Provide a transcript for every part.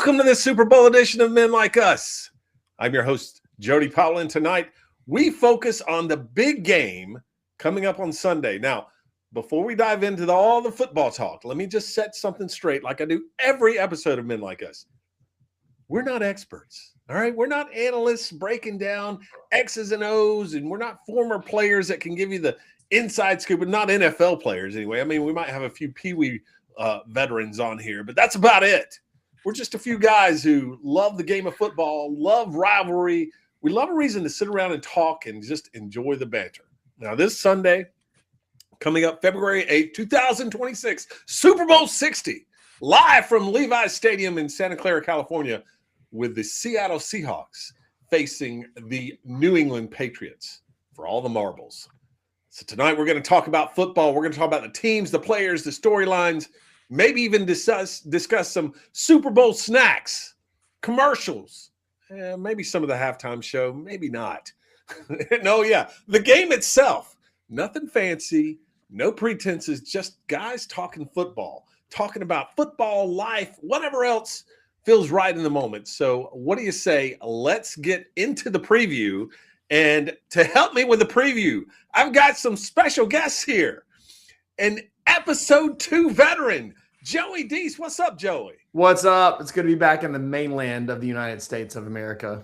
Welcome to the Super Bowl edition of Men Like Us. I'm your host, Jody Powell, and tonight we focus on the big game coming up on Sunday. Now, before we dive into all the football talk, let me just set something straight like I do every episode of Men Like Us. We're not experts, all right? We're not analysts breaking down X's and O's, and we're not former players that can give you the inside scoop, but not NFL players anyway. I mean, we might have a few Pee-wee veterans on here, but that's about it. We're just a few guys who love the game of football, love rivalry. We love a reason to sit around and talk and just enjoy the banter. Now, this Sunday, coming up February 8th, 2026, Super Bowl 60, live from Levi's Stadium in Santa Clara, California, with the Seattle Seahawks facing the New England Patriots for all the marbles. So tonight we're going to talk about football. We're going to talk about the teams, the players, the storylines, maybe even discuss some Super Bowl snacks, commercials, maybe some of the halftime show, maybe not. No, yeah, the game itself, nothing fancy, no pretenses, just guys talking football, talking about football, life, whatever else feels right in the moment. So what do you say? Let's get into the preview. And to help me with the preview, I've got some special guests here. An episode 2 veteran, Joey Deese. What's up, Joey? What's up? It's good to be back in the mainland of the United States of America.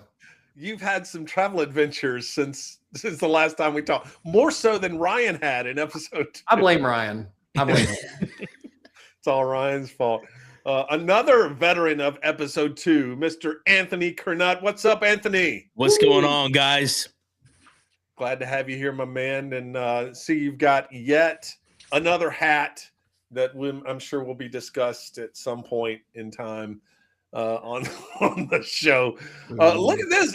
You've had some travel adventures since the last time we talked, more so than Ryan had in episode 2. I blame Ryan. It's all Ryan's fault. Another veteran of episode 2, Mr. Anthony Kernut. What's up, Anthony? What's going on, guys? Glad to have you here, my man. And see, you've got yet another hat that I'm sure will be discussed at some point in time on the show. Look at this.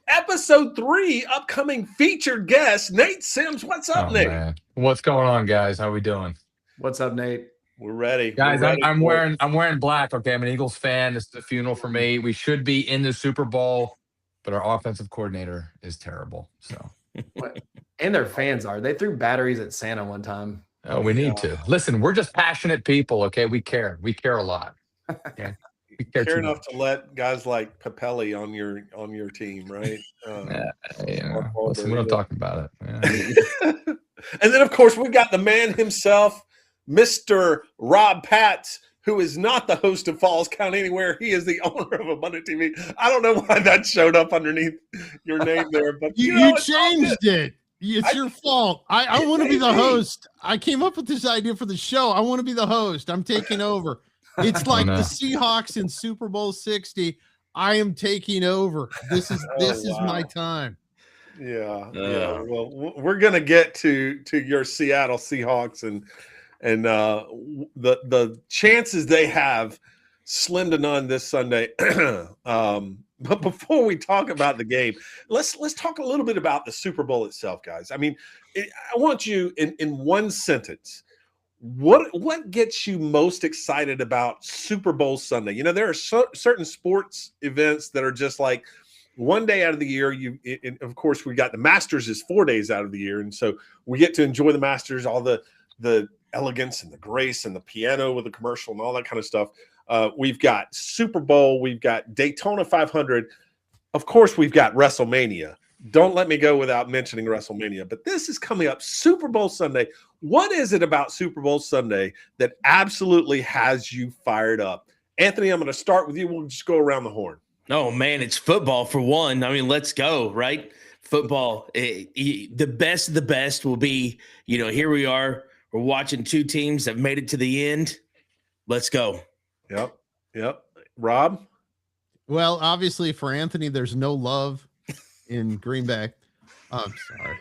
Episode 3, upcoming featured guest, Nate Sims. What's up, Nate? Man. What's going on, guys? How we doing? What's up, Nate? We're ready. Guys, We're ready. I'm wearing black. Okay, I'm an Eagles fan. This is a funeral for me. We should be in the Super Bowl, but our offensive coordinator is terrible. So And their fans are. They threw batteries at Santa one time. oh, we need to. Listen, we're just passionate people, okay? We care. We care a lot. Okay? We care Care too enough much. to let guys like Papelli on your team, right? Listen, we're not talking about it. Yeah. And then, of course, we've got the man himself, Mr. Rob Patz, who is not the host of Falls Count Anywhere. He is the owner of Abundant TV. I don't know why that showed up underneath your name there, but you changed it. It's your fault. I want to be the host. I came up with this idea for the show. I want to be the host. I'm taking over. It's like the Seahawks in Super Bowl 60. I am taking over. This is my time. Yeah. Well, we're gonna get to your Seattle Seahawks and the chances they have slim to none this Sunday. But before we talk about the game, let's talk a little bit about the Super Bowl itself, guys. I mean, I want you in one sentence. What gets you most excited about Super Bowl Sunday? You know, there are certain sports events that are just like one day out of the year. Of course, we got the Masters is 4 days out of the year, and so we get to enjoy the Masters, all the elegance and the grace and the piano with the commercial and all that kind of stuff. We've got Super Bowl. We've got Daytona 500. Of course, we've got WrestleMania. Don't let me go without mentioning WrestleMania. But this is coming up, Super Bowl Sunday. What is it about Super Bowl Sunday that absolutely has you fired up? Anthony, I'm going to start with you. We'll just go around the horn. Oh, man, it's football for one. I mean, let's go, right? Football. The best of the best will be, here we are. We're watching two teams that made it to the end. Let's go. Yep. Rob? Well, obviously for Anthony, there's no love in Green Bay. I'm sorry.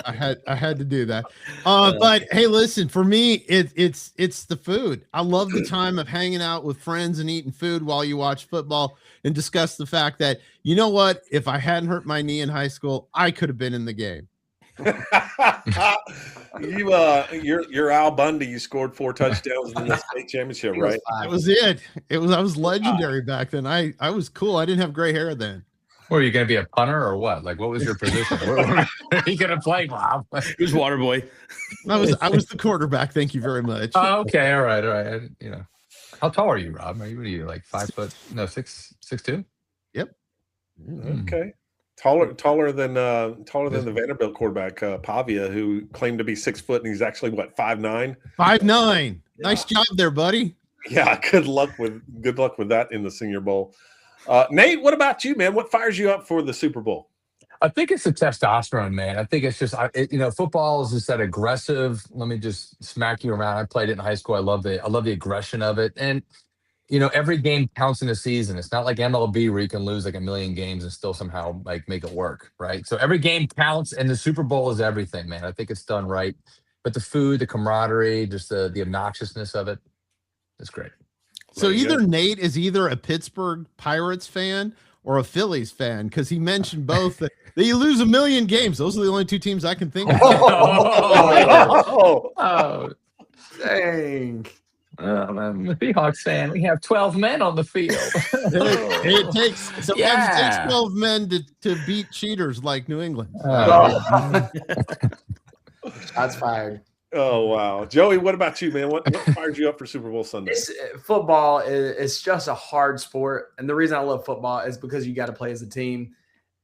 I had to do that. But hey, listen, for me, it's the food. I love the time of hanging out with friends and eating food while you watch football and discuss the fact that, you know what, if I hadn't hurt my knee in high school, I could have been in the game. You're Al Bundy. You scored 4 touchdowns in the state championship, right? That was it. I was legendary back then. I was cool. I didn't have gray hair then. Were you going to be a punter or what? Like, what was your position? Where are you going to play, Rob? He was water boy. I was the quarterback. Thank you very much. Oh, okay. All right. How tall are you, Rob? What are you, like 5 foot? No, 6'2"? Yep. Okay. Taller than the Vanderbilt quarterback, Pavia, who claimed to be 6 foot, and he's actually what, 5'9"? 5'9". Nice job there, buddy. Yeah, good luck with that in the Senior Bowl. Nate, what about you, man? What fires you up for the Super Bowl? I think it's the testosterone, man. I think it's just, football is just that aggressive. Let me just smack you around. I played it in high school. I love the aggression of it, and every game counts in a season. It's not like MLB where you can lose like a million games and still somehow like make it work, right? So every game counts, and the Super Bowl is everything, man. I think it's done right. But the food, the camaraderie, just the obnoxiousness of it, it's great. So either Nate is either a Pittsburgh Pirates fan or a Phillies fan, because he mentioned both that you lose a million games. Those are the only two teams I can think of. Oh, dang. I'm a Seahawks fan. We have 12 men on the field. It takes 12 men to beat cheaters like New England. Shots fired. Oh, wow. Joey, what about you, man? What fires you up for Super Bowl Sunday? Football is just a hard sport. And the reason I love football is because you got to play as a team.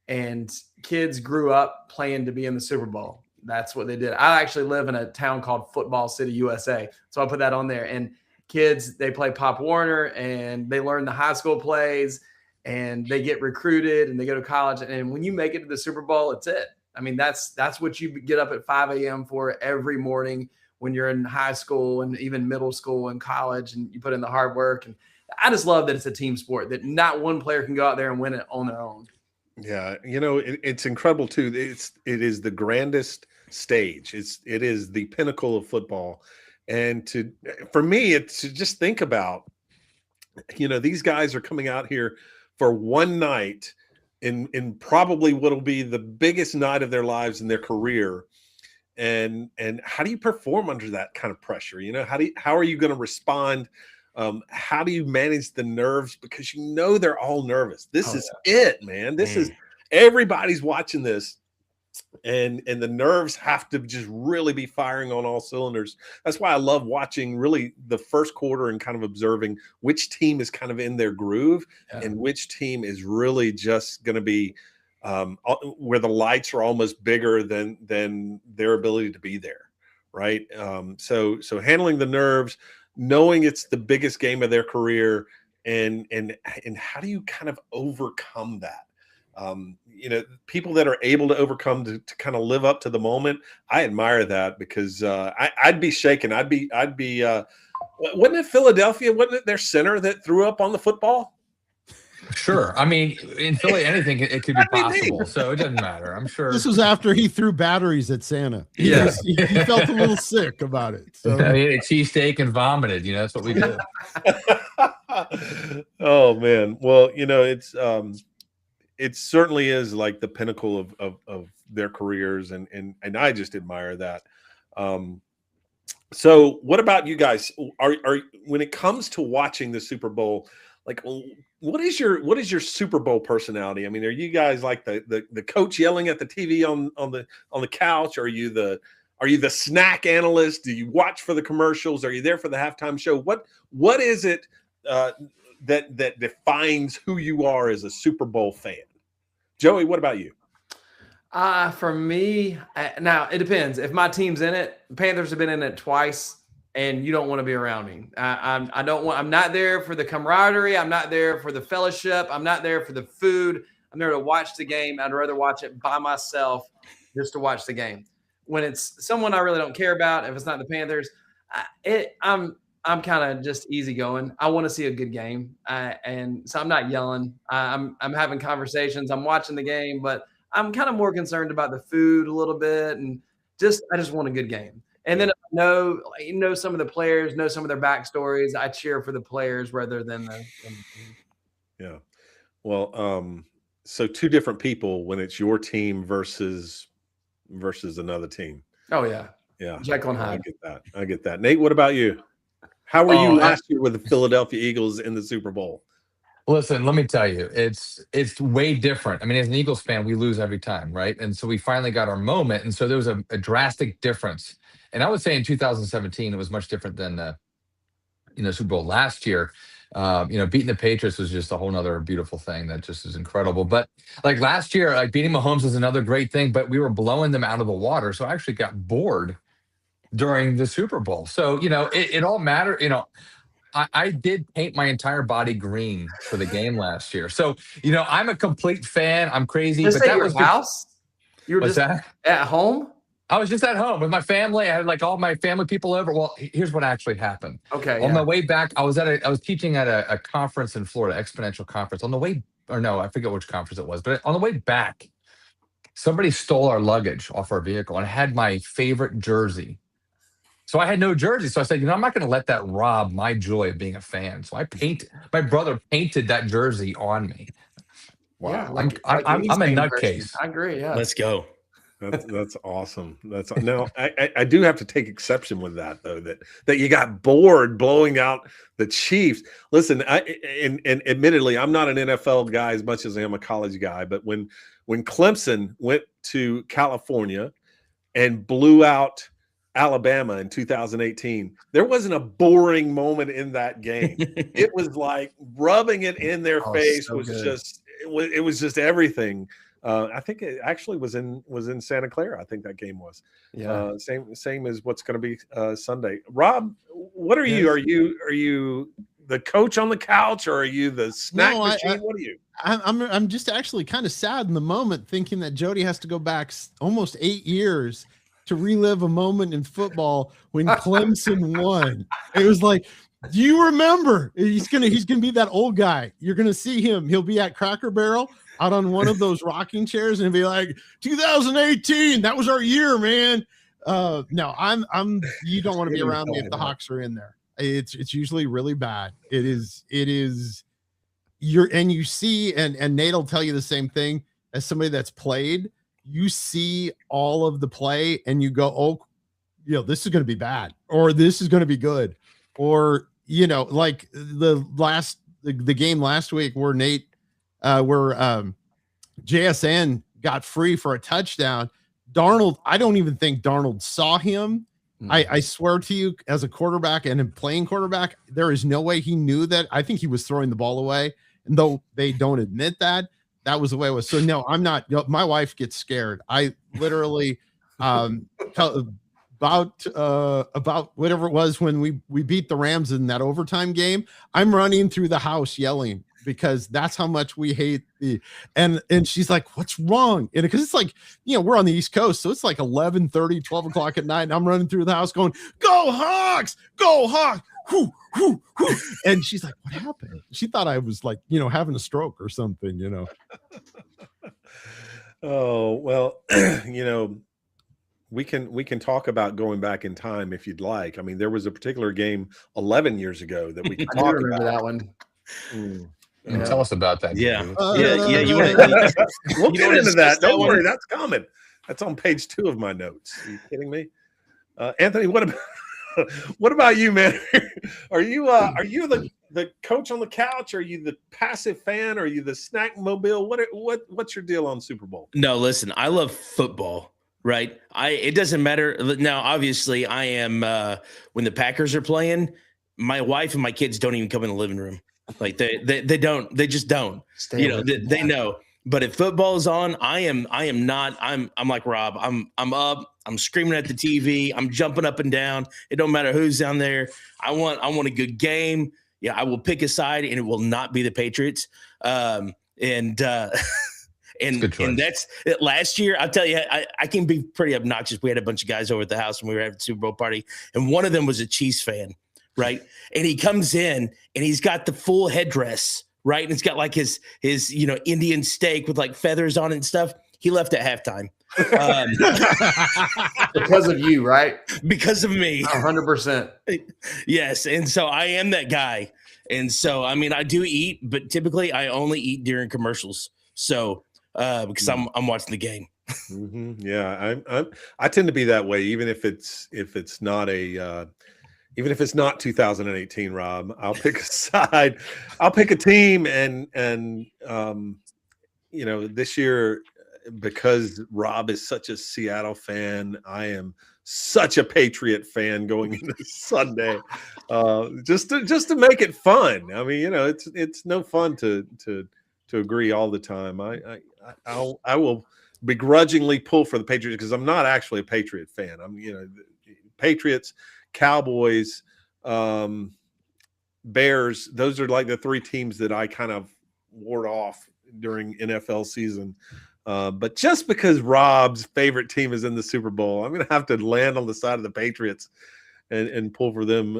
And kids grew up playing to be in the Super Bowl. That's what they did. I actually live in a town called Football City, USA. So I put that on there. And kids, they play Pop Warner, and they learn the high school plays, and they get recruited, and they go to college. And when you make it to the Super Bowl, it's it. I mean, that's what you get up at 5 a.m. for every morning when you're in high school and even middle school and college, and you put in the hard work. And I just love that it's a team sport, that not one player can go out there and win it on their own. Yeah, it's incredible too. It is the grandest stage. It is the pinnacle of football. And for me, it's to just think about, these guys are coming out here for one night in probably what'll be the biggest night of their lives in their career. And how do you perform under that kind of pressure? How are you going to respond? How do you manage the nerves? Because they're all nervous. This is it, man. This is everybody's watching this. And the nerves have to just really be firing on all cylinders. That's why I love watching really the first quarter and kind of observing which team is kind of in their groove and which team is really just going to be where the lights are almost bigger than their ability to be there, right? So handling the nerves, knowing it's the biggest game of their career, and how do you kind of overcome that? People that are able to overcome to kind of live up to the moment, I admire that, because I'd be shaken. I'd be wasn't it Philadelphia? Wasn't it their center that threw up on the football? Sure. I mean, in Philly, anything it could be possible, so it doesn't matter. I'm sure. This was after he threw batteries at Santa. He felt a little sick about it. So. He ate a cheesesteak and vomited. That's what we do. Oh man. Well, it certainly is like the pinnacle of their careers, and I just admire that. So what about you guys? Are when it comes to watching the Super Bowl, like, what is your Super Bowl personality? I mean, are you guys like the coach yelling at the TV on the couch? Are you the snack analyst? Do you watch for the commercials? Are you there for the halftime show? What is it that defines who you are as a Super Bowl fan? Joey, what about you? For me, now it depends. If my team's in it, the Panthers have been in it twice, and you don't want to be around me. I'm not there for the camaraderie. I'm not there for the fellowship. I'm not there for the food. I'm there to watch the game. I'd rather watch it by myself just to watch the game. When it's someone I really don't care about, if it's not the Panthers, I'm kind of just easygoing. I want to see a good game, and so I'm not yelling. I'm having conversations. I'm watching the game, but I'm kind of more concerned about the food a little bit, and I just want a good game. And then if I know some of the players, know some of their backstories, I cheer for the players rather than the team. Yeah. Well, so two different people when it's your team versus another team. Oh yeah. Yeah. Jekyll and Hyde. I get that. Nate, what about you? How were you last year with the Philadelphia Eagles in the Super Bowl? Listen, let me tell you, it's way different. I mean, as an Eagles fan, we lose every time, right? And so we finally got our moment, and so there was a drastic difference. And I would say in 2017, it was much different than Super Bowl last year. Beating the Patriots was just a whole nother beautiful thing that just is incredible. But like last year, like beating Mahomes was another great thing, but we were blowing them out of the water. So I actually got bored during the Super Bowl. So, it all mattered. I did paint my entire body green for the game last year. So, I'm a complete fan. I'm crazy. Just but at that your was house? You were What's just that? at home? I was just at home with my family. I had like all my family people over. Well, here's what actually happened. Okay. On my way back, I was teaching at a conference in Florida, Exponential Conference. On the way, or no, I forget which conference it was, but on the way back, somebody stole our luggage off our vehicle and I had my favorite jersey. So I had no jersey. So I said, I'm not going to let that rob my joy of being a fan. So my brother painted that jersey on me. Wow. Yeah, I'm a nutcase. I agree. Yeah. Let's go. That's awesome. Now I do have to take exception with that though, that you got bored blowing out the Chiefs. Listen, and admittedly, I'm not an NFL guy as much as I am a college guy, but when Clemson went to California and blew out Alabama in 2018, there wasn't a boring moment in that game. It was like rubbing it in their face was good. It was just everything. I think it actually was in Santa Clara. I think that game was. Yeah. Same as what's going to be Sunday. Rob, what are you? Are you the coach on the couch, or are you the snack machine? What are you? I'm just actually kind of sad in the moment, thinking that Jody has to go back almost 8 years to relive a moment in football when Clemson won. It was like, do you remember? He's gonna be that old guy. You're gonna see him. He'll be at Cracker Barrel out on one of those rocking chairs and be like, 2018, that was our year, man. No, I'm you don't want to be around me if the Hawks are in there. It's usually really bad. It is you see, and Nate will tell you the same thing as somebody that's played. You see all of the play and you go, oh, this is going to be bad, or this is going to be good. Or, like the game last week where JSN got free for a touchdown. Darnold, I don't even think Darnold saw him. I swear to you, as a quarterback and a playing quarterback, there is no way he knew that. I think he was throwing the ball away. And though they don't admit that was the way it was. So no, I'm not. My wife gets scared. I literally about whatever it was when we beat the Rams in that overtime game. I'm running through the house yelling because that's how much we hate and she's like, what's wrong? And because it's like, we're on the East Coast, so it's like 11:30, 12 o'clock at night, and I'm running through the house going, go Hawks, go Hawks. Whoo, whoo, whoo. And she's like, what happened? She thought I was like, having a stroke or something, Oh, well, we can talk about going back in time if you'd like. I mean, there was a particular game 11 years ago that we could talk about. That one. Tell us about that. Yeah. We'll get into that. Don't worry, that's coming. That's on page 2 of my notes. Are you kidding me? Anthony, what about you, man? Are you the coach on the couch? Are you the passive fan? Are you the snack mobile? What's your deal on Super Bowl? No, listen, I love football, right? It doesn't matter. Now, obviously, I am when the Packers are playing, my wife and my kids don't even come in the living room. Like they just don't. They know. But if football is on, I am not. I'm like Rob. I'm up. I'm screaming at the TV. I'm jumping up and down. It don't matter who's down there. I want a good game. Yeah, I will pick a side, and it will not be the Patriots. And that's last year. I'll tell you, I can be pretty obnoxious. We had a bunch of guys over at the house when we were at the Super Bowl party, and one of them was a Chiefs fan, right? And he comes in and he's got the full headdress. Right. And it's got like his Indian steak with like feathers on it and stuff. He left at halftime. Because of you, right? Because of me. 100%. Yes. And so I am that guy. And so, I mean, I do eat, but typically I only eat during commercials. So because I'm watching the game. Mm-hmm. Yeah. I tend to be that way, even if it's not even if it's not 2018, Rob. I'll pick a side. I'll pick a team, and this year, because Rob is such a Seattle fan, I am such a Patriot fan going into Sunday, just to make it fun. I mean, it's no fun to agree all the time. I will begrudgingly pull for the Patriots because I'm not actually a Patriot fan. I'm Patriots, Cowboys, Bears. Those are like the three teams that I kind of ward off during NFL season. But just because Rob's favorite team is in the Super Bowl, I'm going to have to land on the side of the Patriots and pull for them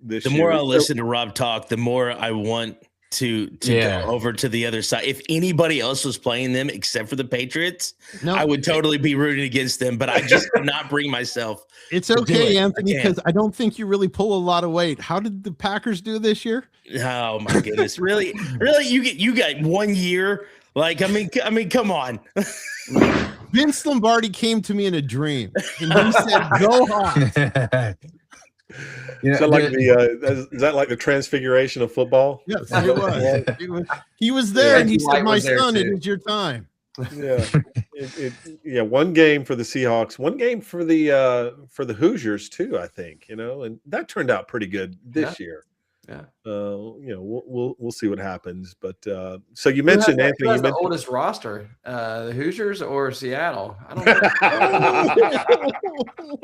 this year. The more I listen to Rob talk, the more I want to go over to the other side. If anybody else was playing them except for the Patriots, I would totally be rooting against them, but I just cannot bring myself. It's okay, Anthony, because I don't think you really pull a lot of weight. How did the Packers do this year? Oh my goodness. Really, you got 1 year. Like, I mean, come on. Vince Lombardi came to me in a dream and he said, "Go hot." Is that like the transfiguration of football? Yes, it was. He was there, and he said, "My son, it is your time." Yeah, one game for the Seahawks, one game for the Hoosiers too. I think and that turned out pretty good this year. Yeah. We'll see what happens. But so you mentioned Anthony. Who has the oldest roster, the Hoosiers or Seattle? I don't know.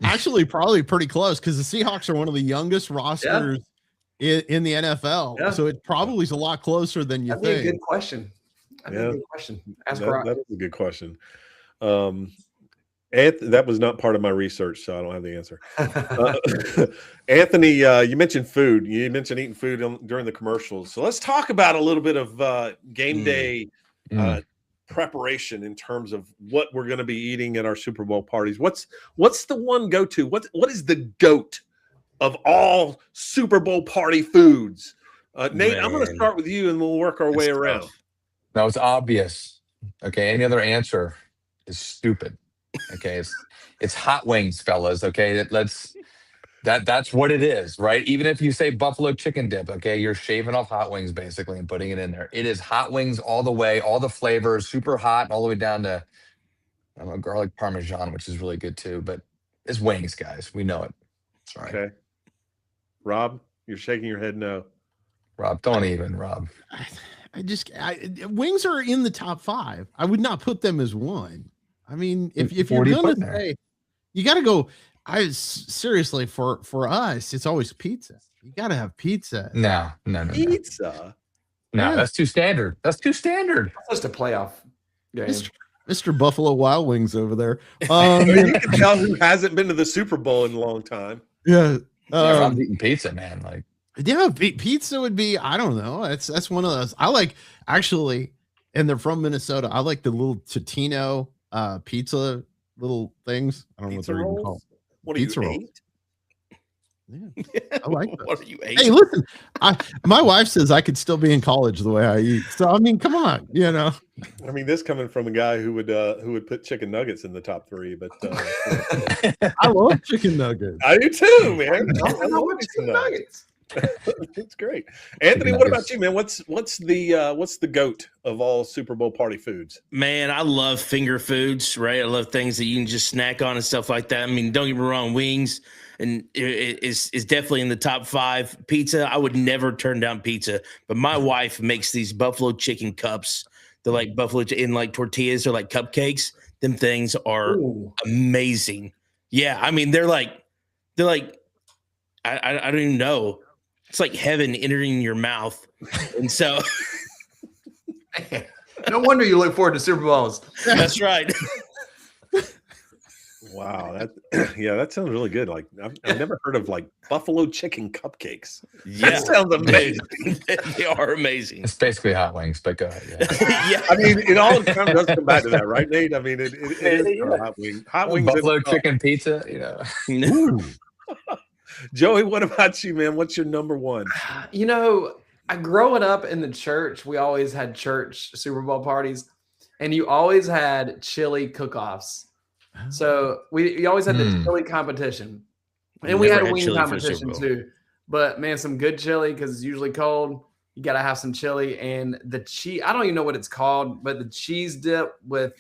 Actually, probably pretty close because the Seahawks are one of the youngest rosters in the NFL. Yeah. So it probably is a lot closer than you think. A good question. Good question. Ask that is a good question. That was not part of my research, so I don't have the answer. Anthony, you mentioned food. You mentioned eating food during the commercials. So let's talk about a little bit of game day preparation in terms of what we're going to be eating at our Super Bowl parties. What's the one go-to? What is the GOAT of all Super Bowl party foods? Nate, I'm going to start with you, and we'll work our way around. That was obvious. Okay, any other answer is stupid. Okay, it's hot wings, fellas. Okay, that's what it is, right? Even if you say buffalo chicken dip, okay, you're shaving off hot wings basically and putting it in there. It is hot wings all the way, all the flavors, super hot, all the way down to garlic parmesan, which is really good too. But it's wings, guys. We know it. Sorry. Okay. Rob, you're shaking your head no. Rob, don't even, Rob. Wings are in the top 5. I would not put them as one. I mean, if you're gonna say, you got to go. Seriously, for us, it's always pizza. You got to have pizza. No. Pizza. No, that's too standard. That's too standard. That's just a playoff game. Mr. Buffalo Wild Wings over there. You can tell who hasn't been to the Super Bowl in a long time. Yeah, I'm eating pizza, man. Like, yeah, pizza would be. I don't know. That's one of those. I like actually, and they're from Minnesota. I like the little Totino pizza little things. I don't know what they're even called. What are pizza you rolls. Yeah, I like that. What are you Hey, listen, my wife says I could still be in college the way I eat. So I mean, come on, I mean, this coming from a guy who would put chicken nuggets in the top 3, but I love chicken nuggets. I do too, man. I love chicken nuggets. It's great. Anthony, what about you, man? What's the GOAT of all Super Bowl party foods? Man, I love finger foods, right? I love things that you can just snack on and stuff like that. I mean, don't get me wrong, wings and is definitely in the top 5. Pizza, I would never turn down pizza, but my wife makes these buffalo chicken cups. They're like buffalo in like tortillas. They're like cupcakes. Them things are amazing. Yeah, I mean, they're like I don't even know. It's like heaven entering your mouth. And so no wonder you look forward to Super Bowls. That's right. Wow. That sounds really good. Like I've never heard of like buffalo chicken cupcakes. Yeah. That sounds amazing. They are amazing. It's basically hot wings, but go ahead. Yeah. I mean, it all kind of does come back to that, right, Nate? I mean, it is kind of hot wings. Hot wings. Buffalo chicken pizza, Joey, what about you, man? What's your number one? I growing up in the church, we always had church Super Bowl parties, and you always had chili cook-offs. So we always had the chili competition, and we had a wing competition too. But man, some good chili because it's usually cold. You got to have some chili and the cheese. I don't even know what it's called, but the cheese dip with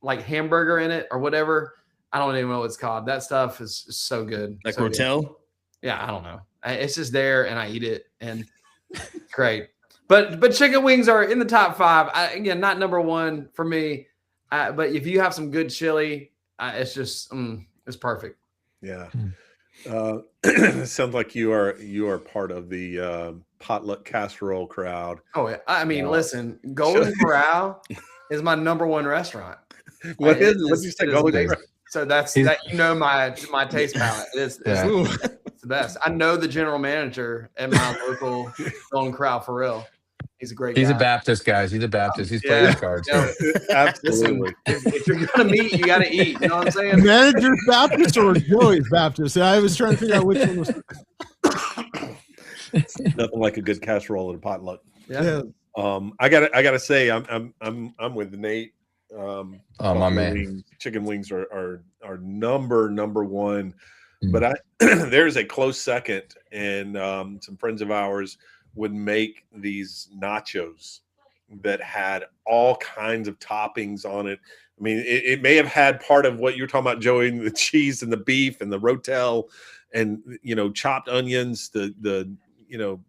like hamburger in it or whatever. I don't even know what it's called. That stuff is so good. Like so Rotel? good. Yeah, I don't know. It's just there, and I eat it, and great. But chicken wings are in the top 5. Again, not number 1 for me. But if you have some good chili, it's just it's perfect. Yeah. Sounds like you are part of the potluck casserole crowd. Oh, yeah. I mean, listen, Golden Corral is my number 1 restaurant. What did you say? Golden Corral? So that's that. My taste palette. It's the best. I know the general manager at my local Golden Corral for real. He's a great guy. He's a Baptist, guys. He's a Baptist. He's playing cards. Absolutely. Listen, if you're gonna meet, you gotta eat. You know what I'm saying? Manager's Baptist or Joey's Baptist? I was trying to figure out which one was. Nothing like a good casserole and a potluck. Yeah. I gotta say, I'm with Nate. My man. Wings, chicken wings are number 1, but there's a close second, and some friends of ours would make these nachos that had all kinds of toppings on it. I mean, it may have had part of what you're talking about, Joey, the cheese and the beef and the rotel and, chopped onions, the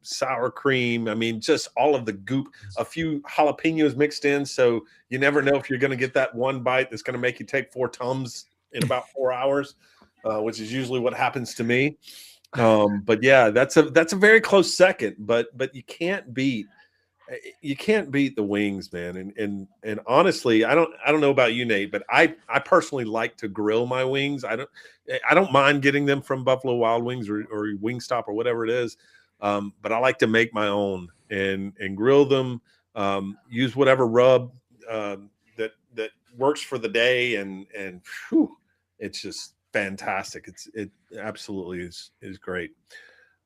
sour cream. I mean, just all of the goop, a few jalapenos mixed in. So you never know if you're going to get that one bite that's going to make you take 4 Tums in about 4 hours, which is usually what happens to me. But yeah, that's a very close second, but you can't beat the wings, man. And honestly, I don't know about you, Nate, but I personally like to grill my wings. I don't mind getting them from Buffalo Wild Wings or Wingstop or whatever it is. But I like to make my own and grill them, use whatever rub that works for the day, and whew, it's just fantastic. It absolutely is great.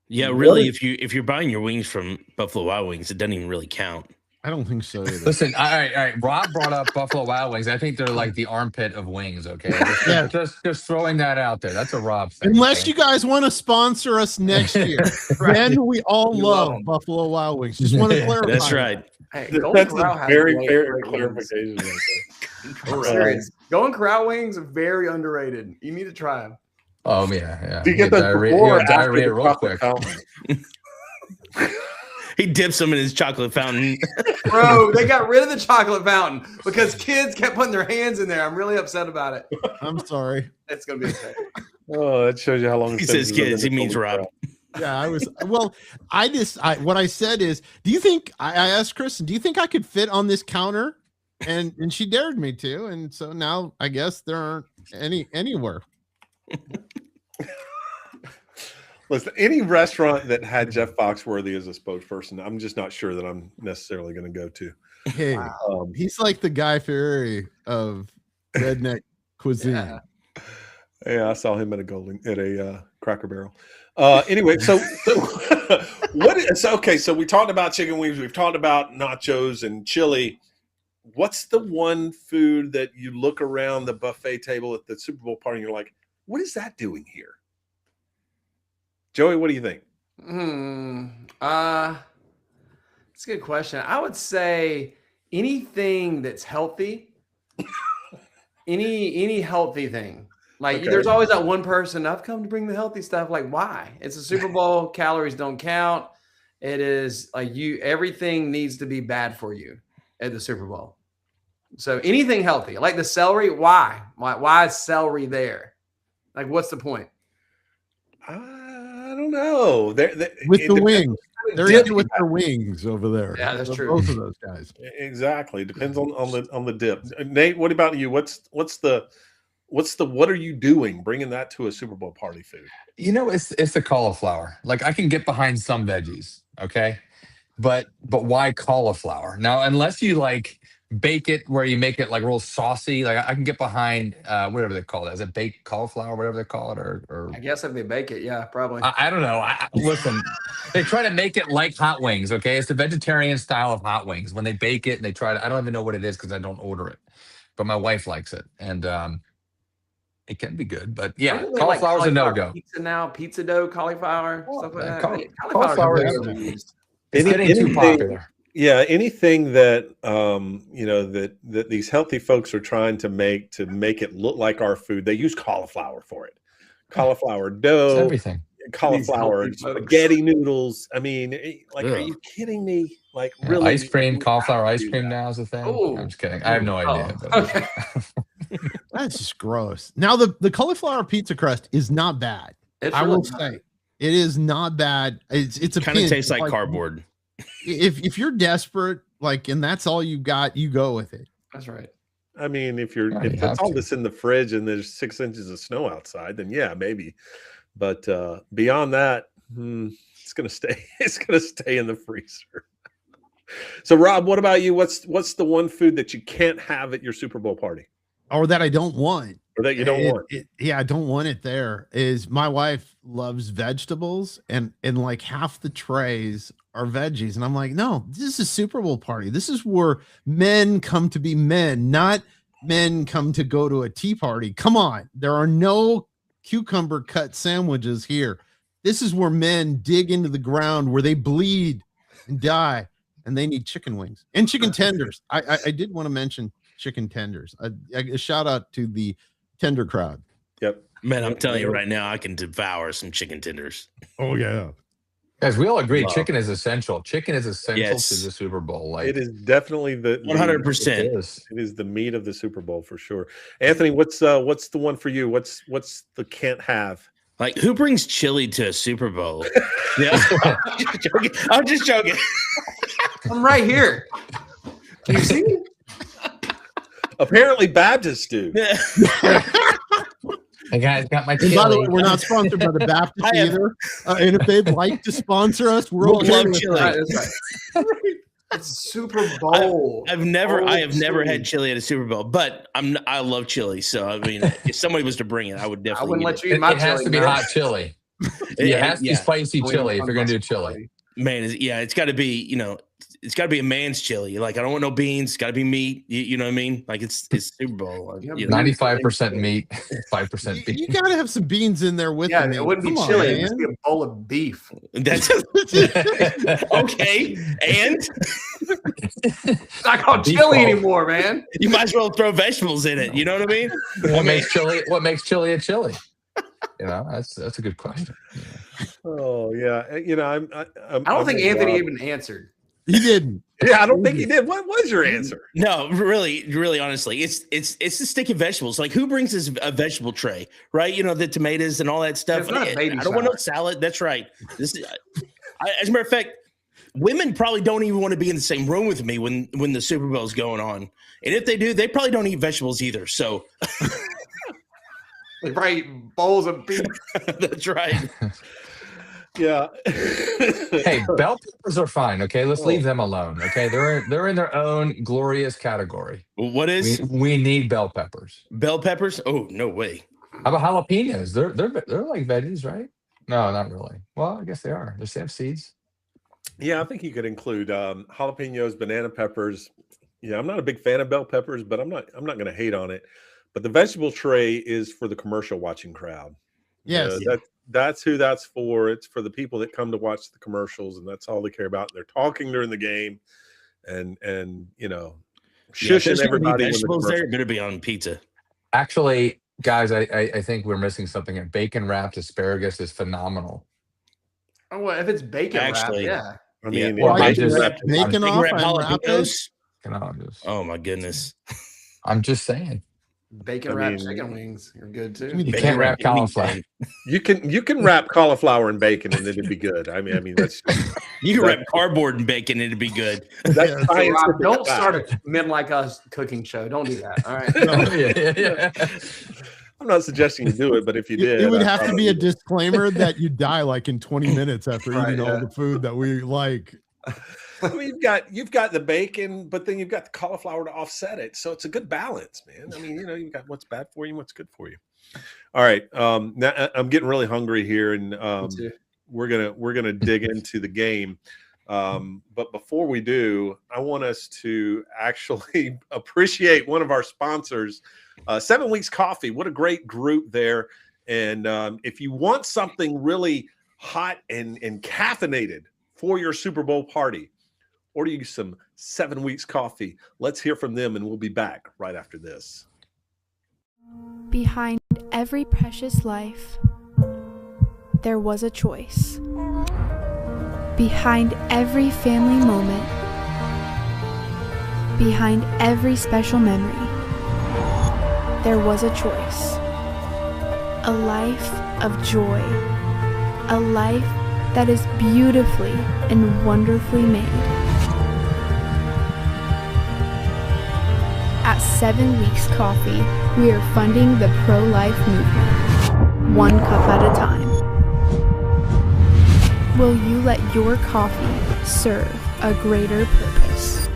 Yeah, really. If you're buying your wings from Buffalo Wild Wings, it doesn't even really count. I don't think so either. Listen, all right. Rob brought up Buffalo Wild Wings. I think they're like the armpit of wings. Okay, just throwing that out there. That's a Rob thing. Unless you guys want to sponsor us next year, then we all love Buffalo Wild Wings. Just want to clarify. That's right. Hey, That's a very fair clarification. Serious. Golden Corral wings are very underrated. You need to try them. Oh yeah. Do you get those before or after diarrhea the real quick? He dips them in his chocolate fountain. Bro, they got rid of the chocolate fountain because kids kept putting their hands in there. I'm really upset about it. I'm sorry. It's gonna be okay. Oh, that shows you how long He says kids. He means Rob. Yeah, what I said is, do you think I asked Kristen, do you think I could fit on this counter? And she dared me to, and so now I guess there aren't anywhere. Listen, any restaurant that had Jeff Foxworthy as a spokesperson, I'm just not sure that I'm necessarily going to go to. Hey, he's like the Guy Fieri of redneck cuisine. Yeah, I saw him at a Cracker Barrel. Anyway, so so we talked about chicken wings, we've talked about nachos and chili. What's the one food that you look around the buffet table at the Super Bowl party and you're like, what is that doing here? Joey, what do you think? It's a good question. I would say anything that's healthy. any healthy thing. Like there's always that one person, I've come to bring the healthy stuff. Like, why? It's a Super Bowl, calories don't count. It is like everything needs to be bad for you at the Super Bowl. So anything healthy, like the celery, why? Why is celery there? Like, what's the point? I don't know. With the wings. They're eating with their wings over there. Yeah, that's true. Both of those guys. Exactly. Depends on the dip. Nate, what about you? What are you doing bringing that to a Super Bowl party food? It's the cauliflower. Like I can get behind some veggies, okay? But why cauliflower? Now, unless you like bake it where you make it like real saucy, like I can get behind whatever they call it. Is it baked cauliflower, whatever they call it, or I guess if they bake it, yeah, probably. I don't know. Listen, they try to make it like hot wings, okay? It's the vegetarian style of hot wings. When they bake it and they try to, I don't even know what it is because I don't order it, but my wife likes it, and it can be good. But yeah, cauliflower's a no-go. Pizza dough, cauliflower, stuff like that. Cauliflower is getting too popular. Yeah, anything that that these healthy folks are trying to make it look like our food, they use cauliflower for it. Cauliflower It's dough, everything. These cauliflower healthy folks. spaghetti noodles. I mean, like, are Ugh. you kidding me? Like, Yeah, really? ice cream, You have cauliflower to ice do cream that. now is a thing. Oh, I'm just kidding. I have no idea. But okay. That's just gross. Now the cauliflower pizza crust is not bad. It's I really will not. say it is not bad. It's a Kind of pinch. tastes like cardboard. If you're desperate, like, and that's all you got, you go with it. That's right. I mean, if Yeah, you that's have all to. that's in the fridge and there's 6 inches of snow outside, then yeah, maybe. But beyond that, it's gonna stay. It's gonna stay in the freezer. So, Rob, what about you? What's the one food that you can't have at your Super Bowl party, Or that I don't want. or that you don't want? Yeah, I don't want it there. Is my wife loves vegetables and like half the trays are veggies. And I'm like, no, this is a Super Bowl party. This is where men come to be men, not men come to go to a tea party. Come on. There are no cucumber cut sandwiches here. This is where men dig into the ground, where they bleed and die, and they need chicken wings and chicken tenders. I did want to mention chicken tenders. A shout out to the tender crowd. Yep. Man, I'm telling you right now, I can devour some chicken tenders. Oh yeah. Guys, we all agree Love. chicken is essential. Chicken is essential Yes. to the Super Bowl. Like It is definitely the 100%. it is. It is the meat of the Super Bowl for sure. Anthony, what's the one for you? What's the can't have? Like, who brings chili to a Super Bowl? Yeah, I'm just joking. I'm right here. Can you see me? Apparently, Baptists do. Hey guys, got my And by the chili. way, we're not sponsored by the Baptist I have- either. And if they'd like to sponsor us, we're We'll okay love with chili. that. That's right. It's Super Bowl. I have never chili. had chili at a Super Bowl, but I love chili. So I mean, if somebody was to bring it, I would I definitely. wouldn't eat let it. you eat my It has chili, to be man. hot chili. It has to be yeah. spicy Only chili if one you're gonna do possible chili. Man, it's got to be, it's got to be a man's chili. Like, I don't want no beans. It's got to be meat. You know what I mean? Like, it's Super Bowl. Yeah, You know? 95% meat, 5% You beef. gotta have some beans in there with Yeah, the meat. it wouldn't be Come on, chili. It'd man. just be a bowl of beef. That's okay. And It's not called Beef chili bowl. anymore, man. you might as well throw vegetables in it. You know what I mean? What makes chili a chili? That's a good question. Oh yeah, I don't think Anthony even answered. He didn't. Yeah, I don't think he did. What was your answer? No, really, honestly, it's the sticky vegetables. Like, who brings us a vegetable tray, right? The tomatoes and all that stuff. It's not a baby I don't want no salad. That's right. As a matter of fact, women probably don't even want to be in the same room with me when the Super Bowl is going on. And if they do, they probably don't eat vegetables either. So They probably eat bowls of beef. that's right. Yeah. Hey, bell peppers are fine. Okay, let's leave them alone. Okay, they're in their own glorious category. What is We need bell peppers. bell peppers? Oh, no way. How about jalapenos? They're like veggies, right? No, not really. Well, I guess they are. They have seeds. Yeah, I think you could include jalapenos, banana peppers. Yeah, I'm not a big fan of bell peppers, but I'm not going to hate on it. But the vegetable tray is for the commercial watching crowd. Yes. That's who that's for. It's for the people that come to watch the commercials, and that's all they care about. They're talking during the game, and shushing everybody. When Vegetables the there commercial- better be on pizza. Actually, guys, I think we're missing something here. Bacon wrapped asparagus is phenomenal. Oh, well, if it's bacon Actually, wrap, I mean, Yeah. Well, yeah, I bacon just wrapped- bacon off Wrap and wrap it. jalapenos. Oh, my goodness. I'm just saying. bacon I wrap mean- chicken wings are good too. Give me the You can't wrap Bacon wrap cauliflower. anything. You can wrap cauliflower and bacon, and it'd be good. I mean that's You can wrap cardboard and bacon, it'd be good. that's Yeah, So, scientific Rob, don't fact. start a Men Like Us cooking show. Don't do that. All right. Yeah. I'm not suggesting you do it, but if you did, It would I'd have to probably be a do it. disclaimer that you die like in 20 minutes after Right, eating all yeah. the food that we like. I mean, you've got the bacon, but then you've got the cauliflower to offset it, so it's a good balance, man. I mean, you've got what's bad for you and what's good for you. All right, now I'm getting really hungry here, and we're gonna dig into the game. But before we do, I want us to actually appreciate one of our sponsors, 7 Weeks Coffee. What a great group there! And if you want something really hot and caffeinated for your Super Bowl party, order you some 7 Weeks coffee. Let's hear from them, and we'll be back right after this. Behind every precious life, there was a choice. Behind every family moment, behind every special memory, there was a choice. A life of joy, a life that is beautifully and wonderfully made. At 7 Weeks Coffee, we are funding the pro-life movement, one cup at a time. Will you let your coffee serve a greater purpose?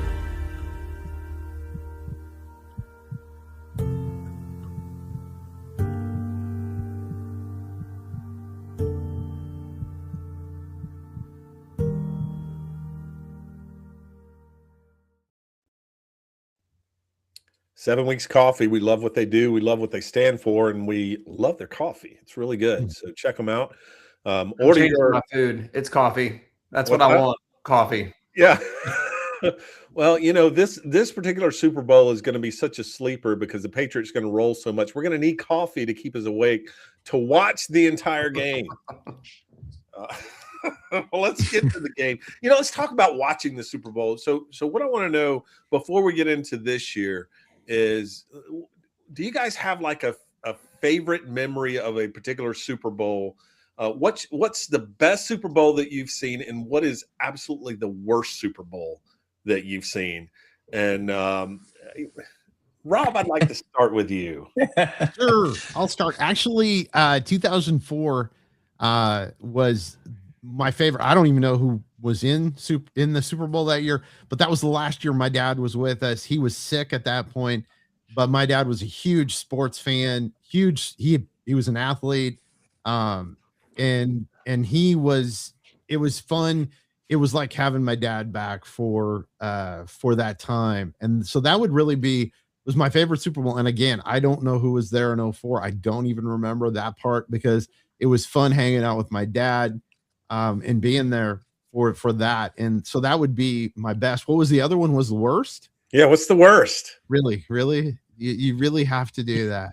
Seven Weeks Coffee. We love what they do. We love what they stand for, and we love their coffee. It's really good. So check them out. Order your my food. It's coffee. That's what I want. Coffee. Yeah. Well, you know, this particular Super Bowl is going to be such a sleeper because the Patriots are going to roll so much. We're going to need coffee to keep us awake to watch the entire game. Well, let's get to the game. You know, let's talk about watching the Super Bowl. So what I want to know before we get into this year is, do you guys have like a favorite memory of a particular Super Bowl? What's the best Super Bowl that you've seen, and what is absolutely the worst Super Bowl that you've seen? And Rob, I'd like to start with you. Sure, I'll start. Actually, 2004 was my favorite. I don't even know who was in the Super Bowl that year, but that was the last year my dad was with us. He was sick at that point, but my dad was a huge sports fan. He was an athlete. And it was fun. It was like having my dad back for that time. And so that would really was my favorite Super Bowl. And again, I don't know who was there in 04. I don't even remember that part because it was fun hanging out with my dad, and being there for that. And so that would be my best. What was the other one? Was the worst? Yeah. What's the worst? Really? You really have to do that.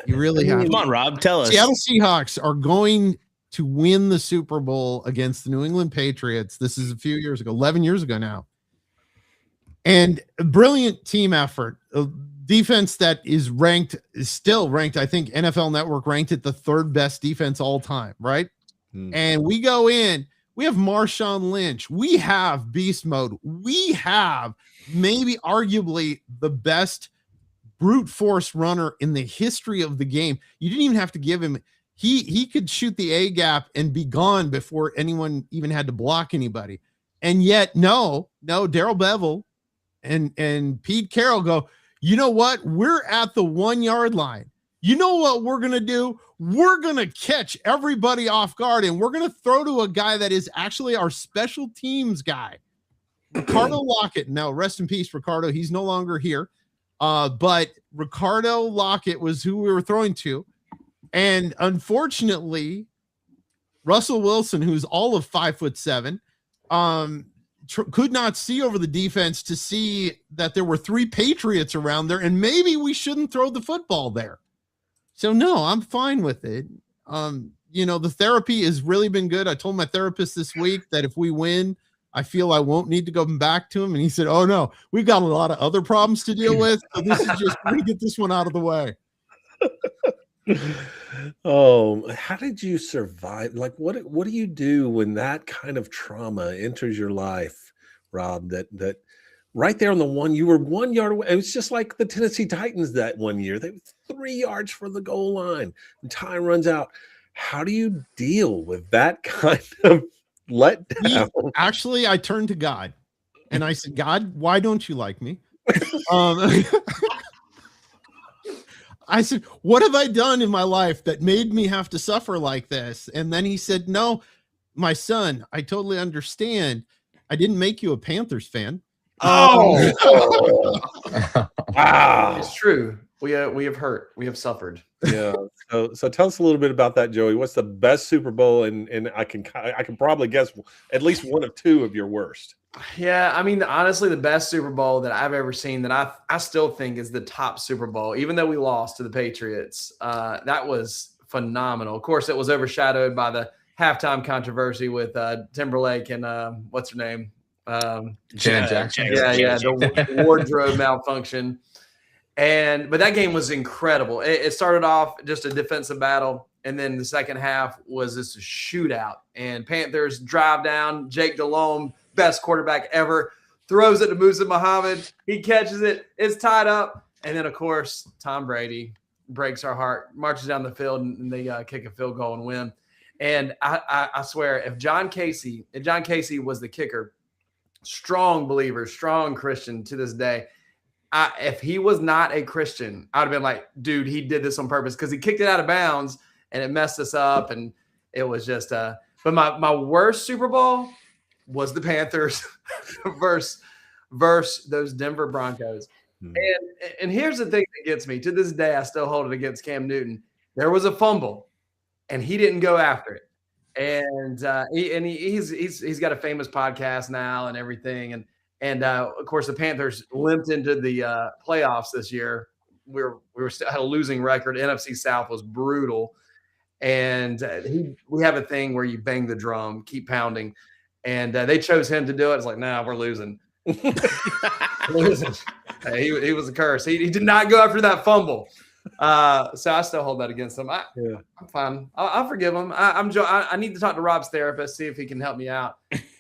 You really have. Come on, Rob, tell us. Seattle Seahawks are going to win the Super Bowl against the New England Patriots. This is a few years ago, 11 years ago now. And a brilliant team effort. A defense that is still ranked. I think NFL Network ranked it the third best defense all time, right? And we go in, we have Marshawn Lynch. We have beast mode. We have maybe arguably the best brute force runner in the history of the game. You didn't even have to give him. He could shoot the A gap and be gone before anyone even had to block anybody. And yet, no, Darrell Bevell and Pete Carroll go, you know what? We're at the 1 yard line. You know what we're going to do? We're going to catch everybody off guard, and we're going to throw to a guy that is actually our special teams guy, Ricardo Lockett. Now, rest in peace, Ricardo. He's no longer here. But Ricardo Lockett was who we were throwing to. And unfortunately, Russell Wilson, who's all of 5'7", could not see over the defense to see that there were 3 Patriots around there, and maybe we shouldn't throw the football there. So no, I'm fine with it. The therapy has really been good. I told my therapist this week that if we win, I feel I won't need to go back to him. And he said, oh no, we've got a lot of other problems to deal with. So this is just, we're going to get this one out of the way. Oh, how did you survive? Like, what do you do when that kind of trauma enters your life, Rob? That right there on the one, you were 1 yard away. It was just like the Tennessee Titans that one year. They were 3 yards from the goal line, and time runs out. How do you deal with that kind of letdown? Actually, I turned to God, and I said, God, why don't you like me? I said, what have I done in my life that made me have to suffer like this? And then he said, no, my son, I totally understand. I didn't make you a Panthers fan. Oh, wow. It's true. We have hurt. We have suffered. Yeah. So tell us a little bit about that, Joey. What's the best Super Bowl? And I can probably guess at least one of two of your worst. Yeah, I mean, honestly, the best Super Bowl that I've ever seen that I still think is the top Super Bowl, even though we lost to the Patriots. That was phenomenal. Of course, it was overshadowed by the halftime controversy with Timberlake and what's her name? Janet Jackson. Yeah, the wardrobe malfunction. But that game was incredible. It started off just a defensive battle, and then the second half was this shootout. And Panthers drive down. Jake Delhomme, best quarterback ever, throws it to Musa Muhammad. He catches it. It's tied up. And then, of course, Tom Brady breaks our heart, marches down the field, and they kick a field goal and win. And I swear, if John Casey was the kicker, strong believer, strong Christian to this day, if he was not a Christian, I'd have been like, dude, he did this on purpose because he kicked it out of bounds and it messed us up. And it was just but my worst Super Bowl was the Panthers versus those Denver Broncos. And here's the thing that gets me. To this day, I still hold it against Cam Newton. There was a fumble, and he didn't go after it. And he's got a famous podcast now and everything. And of course, the Panthers limped into the playoffs this year. We still had a losing record. NFC South was brutal. And we have a thing where you bang the drum, keep pounding. And they chose him to do it. It's like, nah, we're losing. Losing. He was a curse. He did not go after that fumble. So I still hold that against him. I'm fine. I'll forgive him. I need to talk to Rob's therapist, see if he can help me out.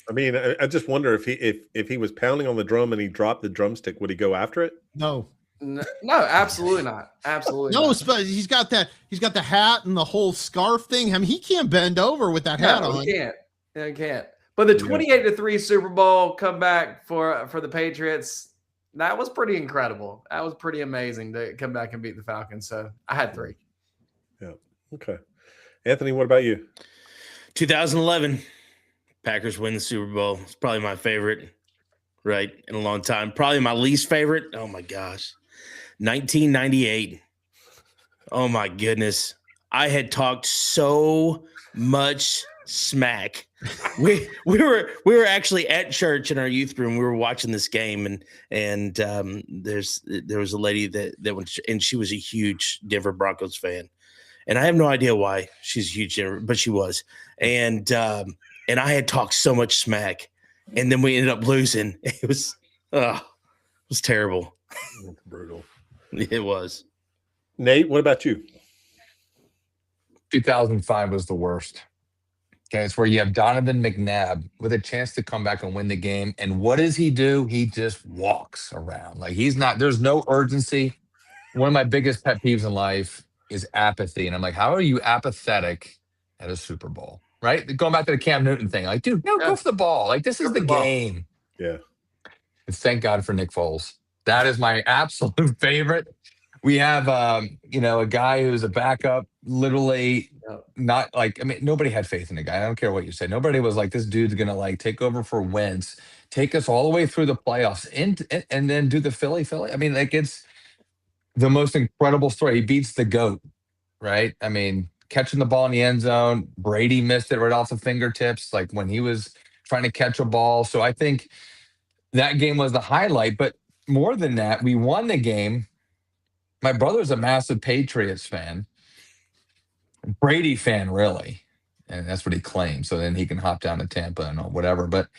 I mean, I just wonder if he was pounding on the drum and he dropped the drumstick, would he go after it? No, absolutely not. Absolutely no. not. He's got the hat and the whole scarf thing. I mean, he can't bend over with that hat on. He can't. But the 28-3 Super Bowl comeback for the Patriots, that was pretty incredible. That was pretty amazing to come back and beat the Falcons. So I had 3. Yeah. Okay. Anthony, what about you? 2011, Packers win the Super Bowl. It's probably my favorite, right, in a long time. Probably my least favorite. Oh, my gosh. 1998. Oh, my goodness. I had talked so much smack. We were actually at church in our youth room. We were watching this game, and there was a lady that she was a huge Denver Broncos fan, and I have no idea why she's a huge Denver, but she was, and I had talked so much smack, and then we ended up losing. It was terrible. It's brutal. It was. Nate, what about you? 2005 was the worst. Okay, it's where you have Donovan McNabb with a chance to come back and win the game. And what does he do? He just walks around. Like there's no urgency. One of my biggest pet peeves in life is apathy. And I'm like, how are you apathetic at a Super Bowl? Right? Going back to the Cam Newton thing. Like, dude, no, go for the ball. Like, this is the game. Yeah. And thank God for Nick Foles. That is my absolute favorite. We have, a guy who's a backup, literally not like, I mean, nobody had faith in the guy. I don't care what you say. Nobody was like, this dude's going to like take over for Wentz, take us all the way through the playoffs and then do the Philly. I mean, like it's the most incredible story. He beats the GOAT, right? I mean, catching the ball in the end zone. Brady missed it right off the fingertips, like when he was trying to catch a ball. So I think that game was the highlight. But more than that, we won the game. My brother's a massive Patriots fan, Brady fan, really. And that's what he claims. So then he can hop down to Tampa and whatever. But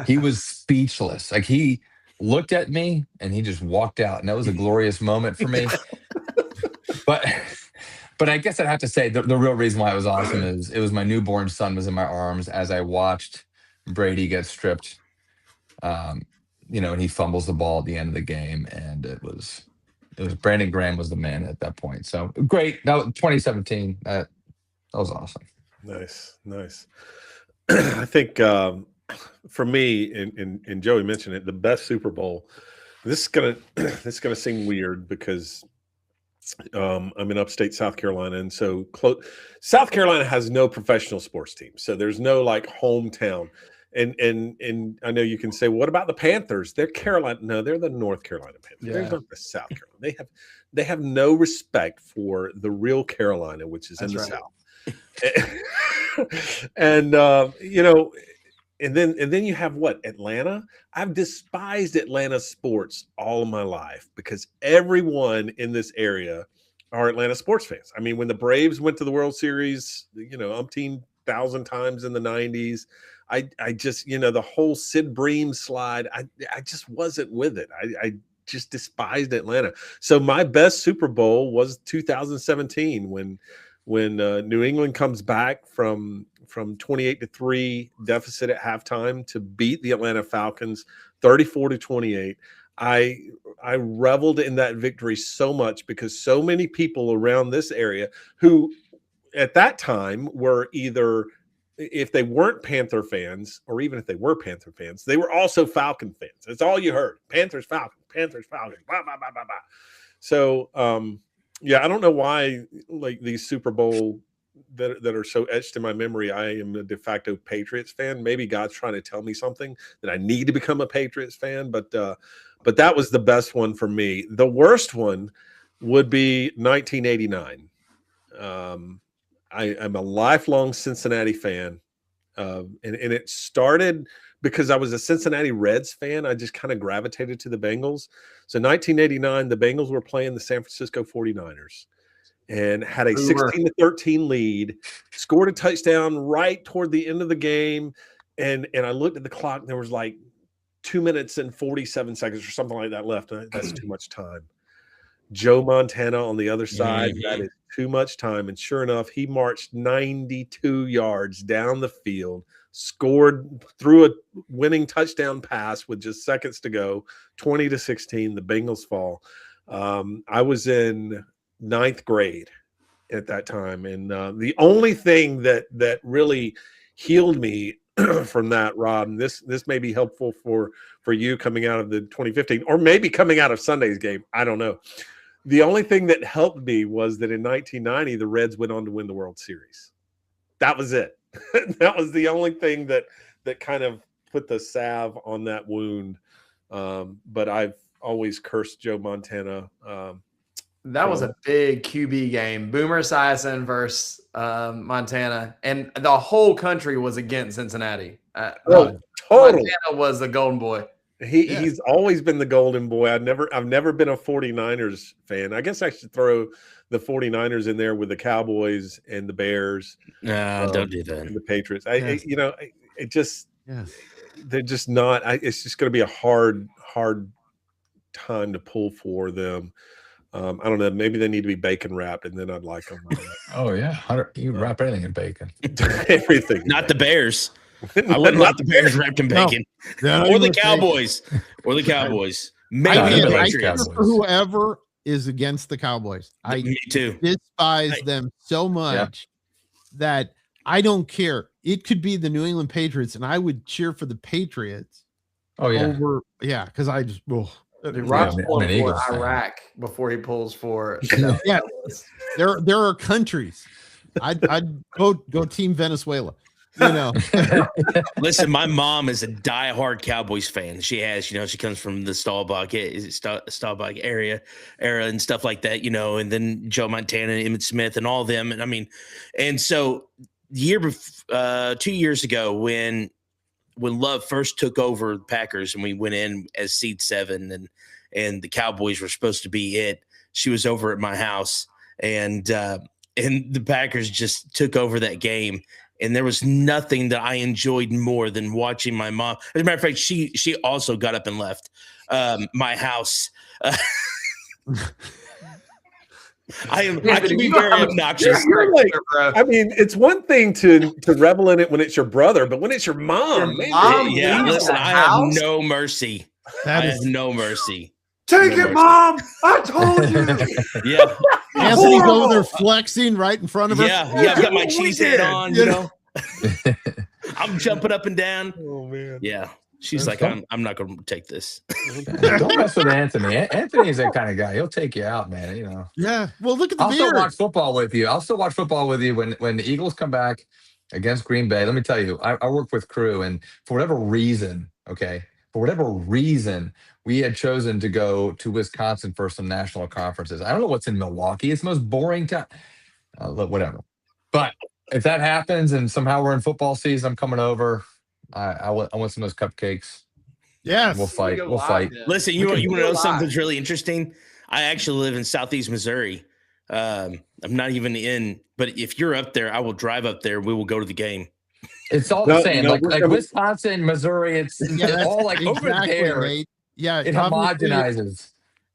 he was speechless. Like he looked at me and he just walked out. And that was a glorious moment for me. But I guess I'd have to say the real reason why it was awesome is it was my newborn son was in my arms as I watched Brady get stripped. And he fumbles the ball at the end of the game. And it was Brandon Graham was the man at that point. So great. That was 2017. That was awesome. Nice. I think for me, and Joey mentioned it, the best Super Bowl. This is gonna seem weird because I'm in upstate South Carolina, and so South Carolina has no professional sports team, so there's no like hometown. and I know you can say, what about the Panthers? They're Carolina. No, they're the North Carolina Panthers. Yeah. They're not the South Carolina. They have no respect for the real Carolina, which is in the South. And and then you have what? Atlanta. I've despised Atlanta sports all of my life because everyone in this area are Atlanta sports fans. I mean, when the Braves went to the World Series, umpteen thousand times in the 90s, I just, the whole Sid Bream slide, I just wasn't with it. I just despised Atlanta. So my best Super Bowl was 2017 when New England comes back from 28-3 deficit at halftime to beat the Atlanta Falcons 34-28. I reveled in that victory so much because so many people around this area who at that time were either, if they weren't Panther fans, or even if they were Panther fans, they were also Falcon fans. That's all you heard. Panthers, Falcons, Panthers, Falcons, blah, blah, blah, blah, blah. So, I don't know why, like, these Super Bowl that are so etched in my memory, I am a de facto Patriots fan. Maybe God's trying to tell me something that I need to become a Patriots fan, but that was the best one for me. The worst one would be 1989. I'm a lifelong Cincinnati fan, and it started because I was a Cincinnati Reds fan. I just kind of gravitated to the Bengals. So 1989, the Bengals were playing the San Francisco 49ers and had a 16-13 lead, scored a touchdown right toward the end of the game. And I looked at the clock, and there was like 2 minutes and 47 seconds or something like that left. That's too much time. Joe Montana on the other side, that is too much time. And sure enough, he marched 92 yards down the field, scored through a winning touchdown pass with just seconds to go, 20-16, the Bengals fall. I was in 9th grade at that time. And the only thing that really healed me from that, Rob, and this may be helpful for you coming out of the 2015, or maybe coming out of Sunday's game, I don't know. The only thing that helped me was that in 1990, the Reds went on to win the World Series. That was it. That was the only thing that kind of put the salve on that wound. But I've always cursed Joe Montana. That was a big QB game. Boomer Esiason versus Montana. And the whole country was against Cincinnati. Totally. Montana was the golden boy. He's always been the golden boy. I've never been a 49ers fan. I guess I should throw the 49ers in there with the Cowboys and the Bears. No, don't do that. And the Patriots. They're just not. It's just going to be a hard time to pull for them. I don't know. Maybe they need to be bacon wrapped, and then I'd like them. Oh yeah, you wrap anything in bacon. Everything. Not the Bears. I wouldn't let the Bears wrapped in bacon. No, or the Cowboys. Or the Cowboys. Maybe I the cheer Patriots. for whoever is against the Cowboys. Me too. Despise them so much that I don't care. It could be the New England Patriots, and I would cheer for the Patriots. Oh yeah, because I just Rob's pulling for Eagles Iraq before he pulls for yeah. There are countries. I'd go Team Venezuela. Listen, my mom is a diehard Cowboys fan. She has, she comes from the Staubach era and stuff like that, and then Joe Montana and Emmitt Smith and all of them. And so 2 years ago when Love first took over the Packers and we went in as seed 7 and the Cowboys were supposed to be it, she was over at my house and the Packers just took over that game. And there was nothing that I enjoyed more than watching my mom. As a matter of fact, she also got up and left my house. I can be very obnoxious. It's one thing to revel in it when it's your brother, but when it's your mom, listen, I have no mercy. No mercy. Take it, Mom! I told you. Yeah. Anthony's over there flexing right in front of her. Yeah, I've got my cheese head on, I'm jumping up and down. Oh man. Yeah. She's like, I'm not gonna take this. Don't mess with Anthony. Anthony's that kind of guy. He'll take you out, man. Yeah. Well, look at the I'll beard. still watch football with you. I'll still watch football with you when the Eagles come back against Green Bay. Let me tell you, I work with crew, and for whatever reason, we had chosen to go to Wisconsin for some national conferences. I don't know what's in Milwaukee. It's the most boring town. Whatever. But if that happens and somehow we're in football season, I'm coming over. I want some of those cupcakes. Yes. We'll fight. We'll fight. Listen, you want to know something's really interesting? I actually live in Southeast Missouri. I'm not even in, but if you're up there, I will drive up there. We will go to the game. It's all the same. Like Wisconsin, Missouri, it's all like exactly, over there. Nate. Yeah, it homogenizes.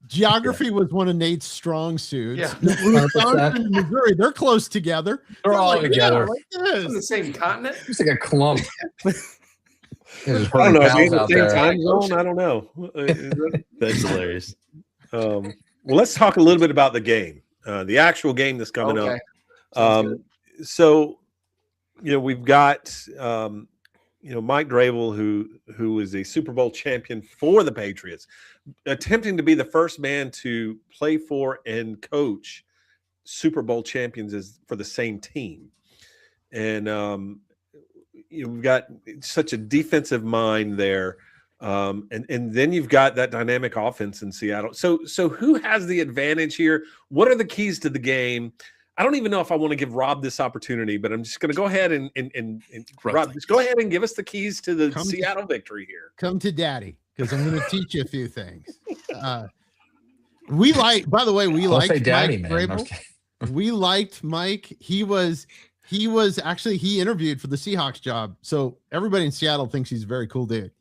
Geography was one of Nate's strong suits. Yeah. Wisconsin and Missouri, they're close together. They're all together. Like this. On the same continent. It's like a clump. I don't know. Is he in the same time zone? I don't know. That's hilarious. Well, let's talk a little bit about the game, the actual game that's coming up. So, we've got, Mike Grable, who is a Super Bowl champion for the Patriots, attempting to be the first man to play for and coach Super Bowl champions for the same team. And, we've got such a defensive mind there. And then you've got that dynamic offense in Seattle. So who has the advantage here? What are the keys to the game? I don't even know if I want to give Rob this opportunity, but I'm just going to go ahead and Rob, just go ahead and give us the keys to the Seattle victory here. Come to Daddy, because I'm going to teach you a few things. By the way, we liked Daddy, Mike man. Grable. We liked Mike. He interviewed for the Seahawks job. So everybody in Seattle thinks he's a very cool dude.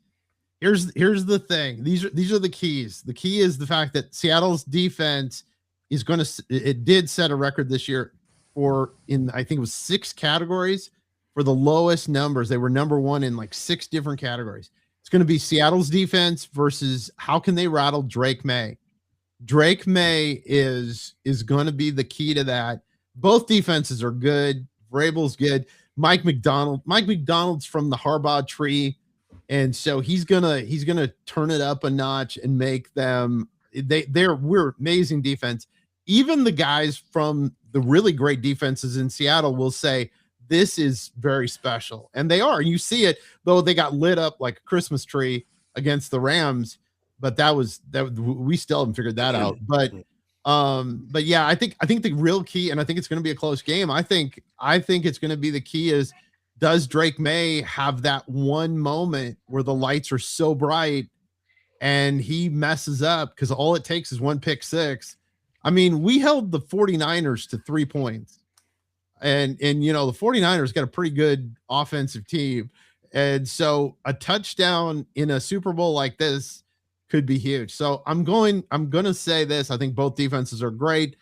Here's the thing. These are the keys. The key is the fact that Seattle's defense it did set a record this year I think it was 6 categories for the lowest numbers. They were number 1 in like 6 different categories. It's going to be Seattle's defense versus how can they rattle Drake May. Drake May is going to be the key to that. Both defenses are good. Vrabel's good. Mike McDonald's from the Harbaugh tree. And so he's gonna turn it up a notch and make them we're amazing defense. Even the guys from the really great defenses in Seattle will say this is very special, and they are. You see it, though they got lit up like a Christmas tree against the Rams, but that we still haven't figured that out. But yeah, I think the real key, and I think it's going to be a close game. I think it's going to be the key is, does Drake May have that one moment where the lights are so bright and he messes up? Because all it takes is one pick six. I mean, we held the 49ers to 3 points. And the 49ers got a pretty good offensive team. And so a touchdown in a Super Bowl like this could be huge. So I'm going to say this. I think both defenses are great.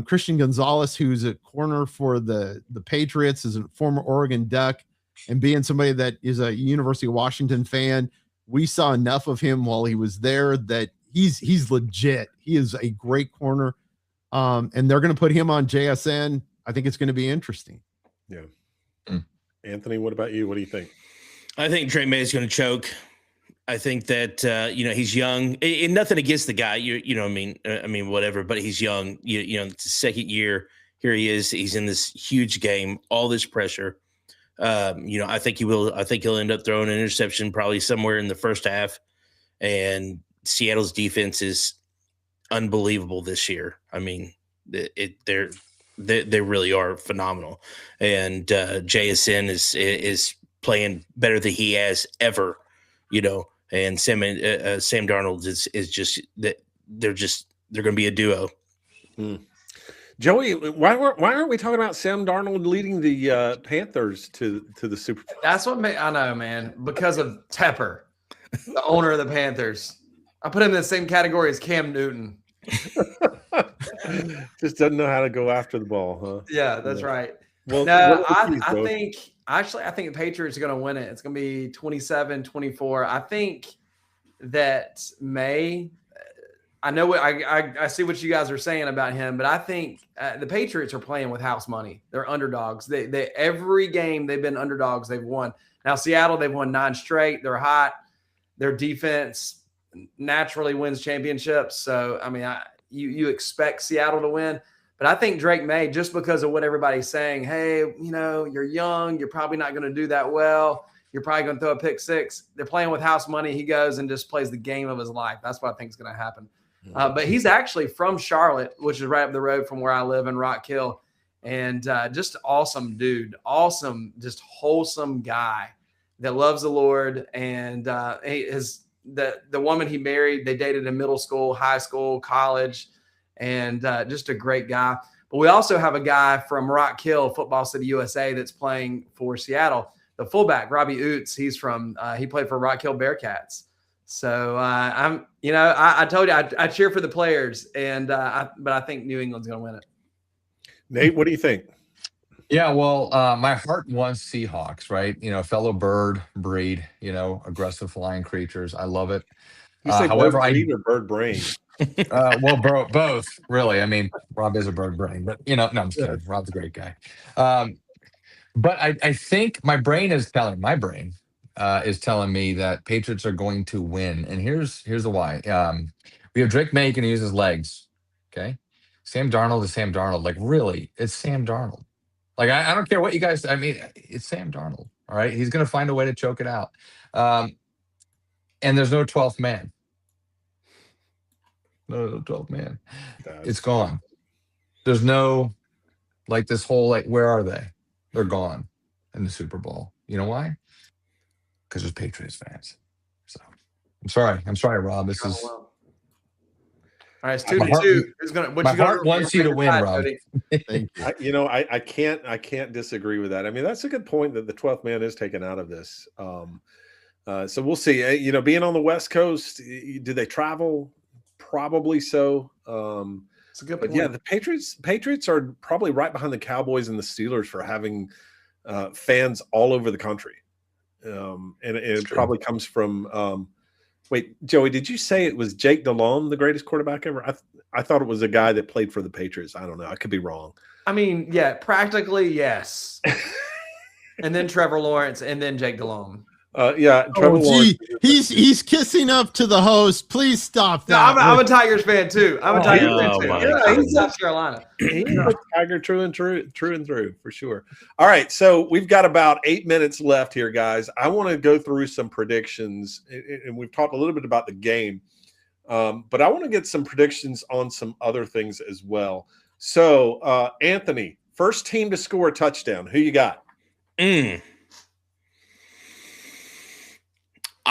Christian Gonzalez, who's a corner for the Patriots, is a former Oregon Duck, and being somebody that is a University of Washington fan, we saw enough of him while he was there that he's legit. He is a great corner. And they're going to put him on JSN. I think it's going to be interesting. Yeah. Anthony, what about you? What do you think? I think Drake May is going to choke. I think that he's young, and nothing against the guy. I mean, whatever. But he's young. It's his second year. Here he is. He's in this huge game. All this pressure. I think he will. I think he'll end up throwing an interception probably somewhere in the first half. And Seattle's defense is unbelievable this year. I mean, they really are phenomenal. And JSN is playing better than he has ever. And Sam Darnold is just that they're going to be a duo. Joey, why aren't we talking about Sam Darnold leading the Panthers to the Super Bowl? That's what I know, man. Because of Tepper, the owner of the Panthers. I put him in the same category as Cam Newton. Just doesn't know how to go after the ball, huh? Yeah, that's right. Well, no, I think the Patriots are going to win it. It's going to be 27-24. I think that I know what I see what you guys are saying about him, but I think the Patriots are playing with house money. They're underdogs. They every game they've been underdogs, they've won. Now Seattle, they've won 9 straight. They're hot. Their defense naturally wins championships. So I mean, you expect Seattle to win, But I think Drake May, just because of what everybody's saying, hey, you're young, you're probably not going to do that well. You're probably going to throw a pick six. They're playing with house money. He goes and just plays the game of his life. That's what I think is going to happen. But he's actually from Charlotte, which is right up the road from where I live in Rock Hill. And just awesome dude, awesome, just wholesome guy that loves the Lord. And the woman he married, they dated in middle school, high school, college, and just a great guy. But we also have a guy from Rock Hill, Football City, USA, that's playing for Seattle. The fullback, Robbie Oots, he played for Rock Hill Bearcats. So I told you I cheer for the players, but I think New England's going to win it. Nate, what do you think? Yeah, well, my heart wants Seahawks, right? Fellow bird breed, aggressive flying creatures. I love it. You say however, bird breed or bird brain? Both, really. I mean, Rob is a bird brain, but no, I'm just kidding. Rob's a great guy. But I think my brain is telling me that Patriots are going to win, and here's the why. We have Drake May can use his legs. Okay, Sam Darnold is Sam Darnold. Like, really, it's Sam Darnold. Like, I don't care what you guys. I mean, it's Sam Darnold. All right, he's going to find a way to choke it out. And there's no 12th man. No 12th man. It's gone. There's no this whole where are they? They're gone in the Super Bowl. You know why? Because there's Patriots fans. So I'm sorry, Rob. This is all right. It's 2-2. Who's gonna? My heart wants you to win, Rob. Thank you. I can't disagree with that. I mean, that's a good point that the 12th man is taken out of this. So we'll see. Being on the West Coast, do they travel? Probably so. It's a good point. But yeah, the Patriots are probably right behind the Cowboys and the Steelers for having fans all over the country. And it probably comes from wait, Joey, did you say it was Jake Delhomme, the greatest quarterback ever? I thought it was a guy that played for the Patriots. I don't know. I could be wrong. I mean, yeah, practically yes. And then Trevor Lawrence, and then Jake Delhomme. Trevor Lawrence. He's kissing up to the host. Please stop that. No, I'm a Tigers fan too. I'm a Tigers fan too. Yeah, he's South Carolina. He's a Tiger true and through for sure. All right, so we've got about 8 minutes left here, guys. I want to go through some predictions, and we've talked a little bit about the game, but I want to get some predictions on some other things as well. So, Anthony, first team to score a touchdown. Who you got?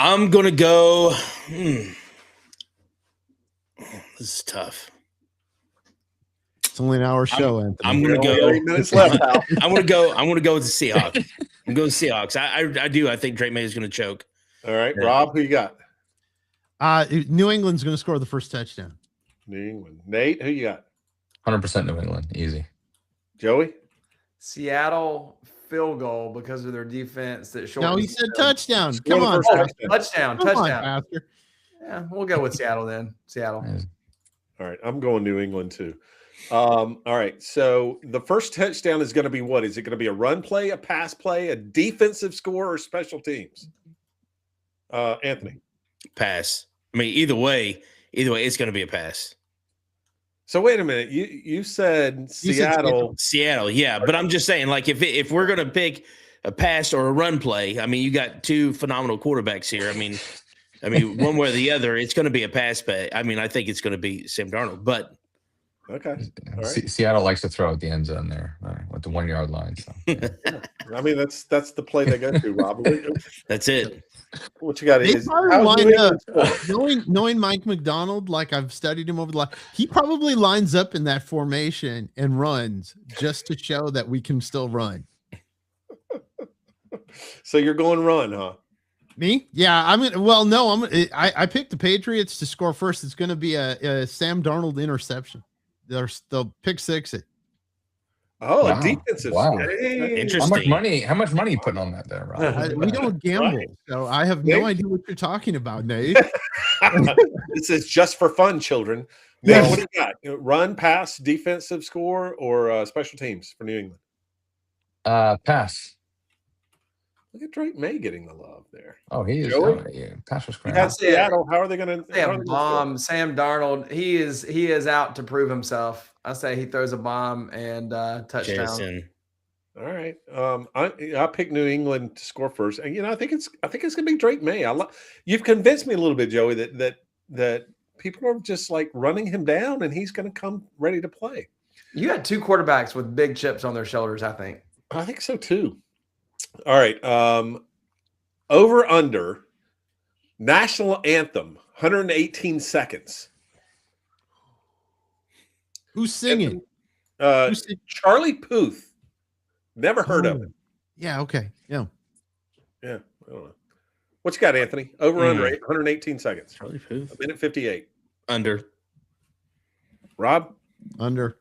I'm going to go. This is tough. It's only an hour show, Anthony. I'm going to go. 8 minutes left. I'm going to go with the Seahawks. I'm going with the Seahawks. I think Drake May is going to choke. All right, Rob, who you got? New England's going to score the first touchdown. New England. Nate, who you got? 100% New England. Easy. Joey? Seattle field goal because of their defense. No, he said touchdown. Come on, touchdown. Pastor. Yeah, we'll go with Seattle then. Seattle. All right, I'm going New England too. All right, so the first touchdown is going to be what? Is it going to be a run play, a pass play, a defensive score, or special teams? Anthony? Pass. I mean, either way, it's going to be a pass. So wait a minute. You said Seattle. Seattle, yeah. But I'm just saying, if we're going to pick a pass or a run play, I mean, you got two phenomenal quarterbacks here. I mean, one way or the other, it's going to be a pass play. I mean, I think it's going to be Sam Darnold. But okay, all right. Seattle likes to throw at the end zone there with the 1 yard line. So. Yeah. I mean, that's the play they go to, Rob. That's it. What you got is knowing Mike McDonald, like I've studied him over the last, he probably lines up in that formation and runs just to show that we can still run. So you're going run, huh? Me? Yeah, I picked the Patriots to score first. It's going to be a Sam Darnold interception. They'll pick six it. Oh, wow. A defensive. Wow. Interesting. How much money you putting on that there, Rob? We don't gamble, right. So I have no idea what you're talking about, Nate. This is just for fun, children. Now, what do you got? Run, pass, defensive score, or special teams for New England? Pass. Look at Drake May getting the love there. Oh, he is. Joey? Oh, yeah. Patrick You Graham. got Seattle. How are they going They have bomb. Sam Darnold. He is out to prove himself. I say he throws a bomb and touchdown. Jason. All right. I picked New England to score first, and I think it's going to be Drake May. You've convinced me a little bit, Joey, that people are just like running him down, and he's going to come ready to play. You had two quarterbacks with big chips on their shoulders. I think so too. All right. Over under national anthem, 118 seconds. Who's singing? Charlie Puth. Never heard of it. Yeah. Okay. Yeah. Yeah. I don't know. What you got, Anthony? Over under 118 seconds. Charlie Puth. 1:58. Under. Rob? Under.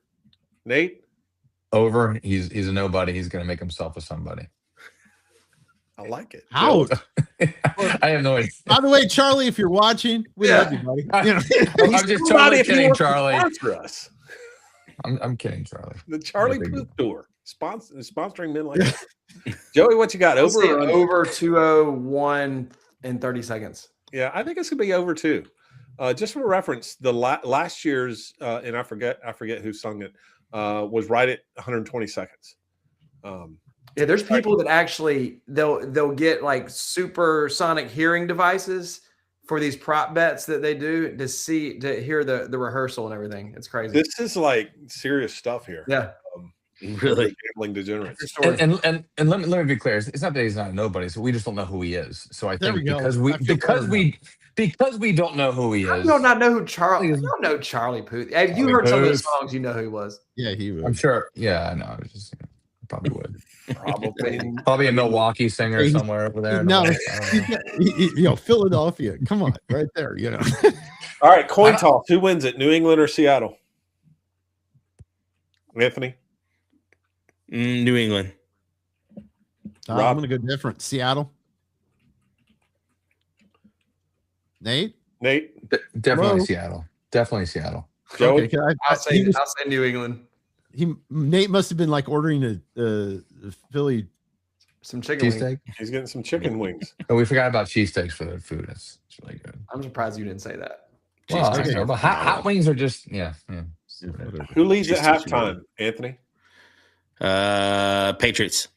Nate? Over. He's a nobody. He's going to make himself a somebody. I like it. Out. I have no idea. By the way, Charlie, if you're watching, we love you, buddy. I'm just totally kidding, Charlie. Sponsor us. I'm kidding, Charlie. The Charlie Puth Tour. Sponsoring men like that. Joey, what you got? Over or under? Over 201 in 30 seconds. Yeah, I think it's gonna be over too. Just for reference, the last year's and I forget who sung it was right at 120 seconds. Yeah, there's people that actually they'll get like supersonic hearing devices for these prop bets that they do to hear the rehearsal and everything. It's crazy. This is like serious stuff here. Yeah. Really gambling degenerates. And let me be clear. It's not that he's not a nobody. So we just don't know who he is. So I think because we don't know who he is. I do not know who Charlie is. You don't know Charlie Puth. If you heard some of his songs, you know who he was. Yeah, he was. I'm sure. Yeah, I know. I was just probably would. Probably a Milwaukee singer somewhere over there. No, Philadelphia. Come on, right there. All right, coin toss. Who wins it? New England or Seattle? Anthony? New England. I'm going to go different. Seattle. Nate? Definitely Seattle. Definitely Seattle. Joey? Okay, I'll say New England. Nate must have been like ordering a Philly some chicken cheesesteak. He's getting some chicken wings. Oh, we forgot about cheesesteaks for the food. It's really good. I'm surprised you didn't say that. Well, but hot wings are just Who leads at halftime? Anthony? Patriots.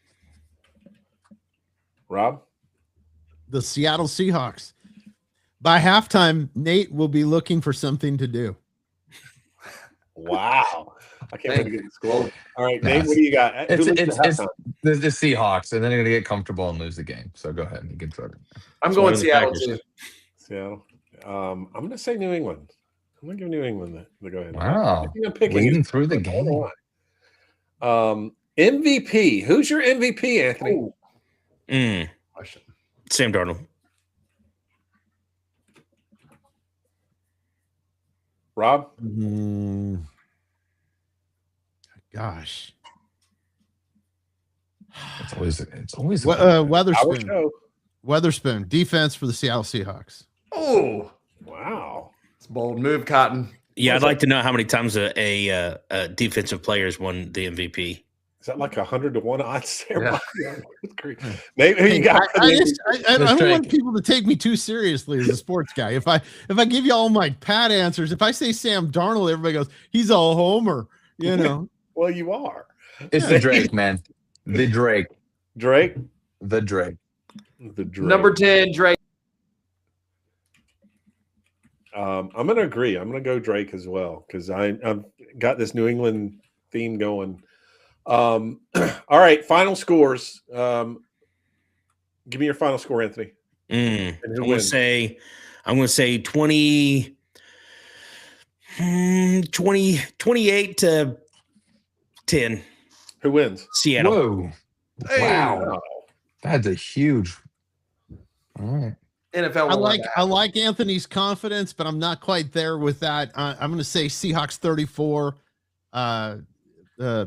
Rob? The Seattle Seahawks. By halftime, Nate will be looking for something to do. Wow. I can't wait to get the score. All right, Nate, what do you got? It's the Seahawks, and then they're going to get comfortable and lose the game. So go ahead and get started. I'm going Seattle too. Seattle. I'm going to say New England. I'm going to give New England the go ahead. Wow. Leading through the game. MVP. Who's your MVP, Anthony? Sam Darnold. Rob? Gosh. It's always Weatherspoon. Weatherspoon. Defense for the Seattle Seahawks. Oh. Wow. It's a bold move, Cotton. Yeah, I'd like to know how many times a defensive player's won the MVP. Is that like 100 to 1 odds there? Yeah. Nate, who you got? I don't want people to take me too seriously as a sports guy. If I give you all my pat answers, if I say Sam Darnold, everybody goes, he's a homer, Well, you are. It's the Drake, man. The Drake. Drake? The Drake. The Drake. Number 10, Drake. I'm going to agree. I'm going to go Drake as well because I've got this New England theme going. All right, final scores. Give me your final score, Anthony. I'm going to say 28 to 10. Who wins? Seattle. Whoa. Hey, wow. That's a huge. All right. NFL. I like Anthony's confidence, but I'm not quite there with that. I'm going to say Seahawks 34,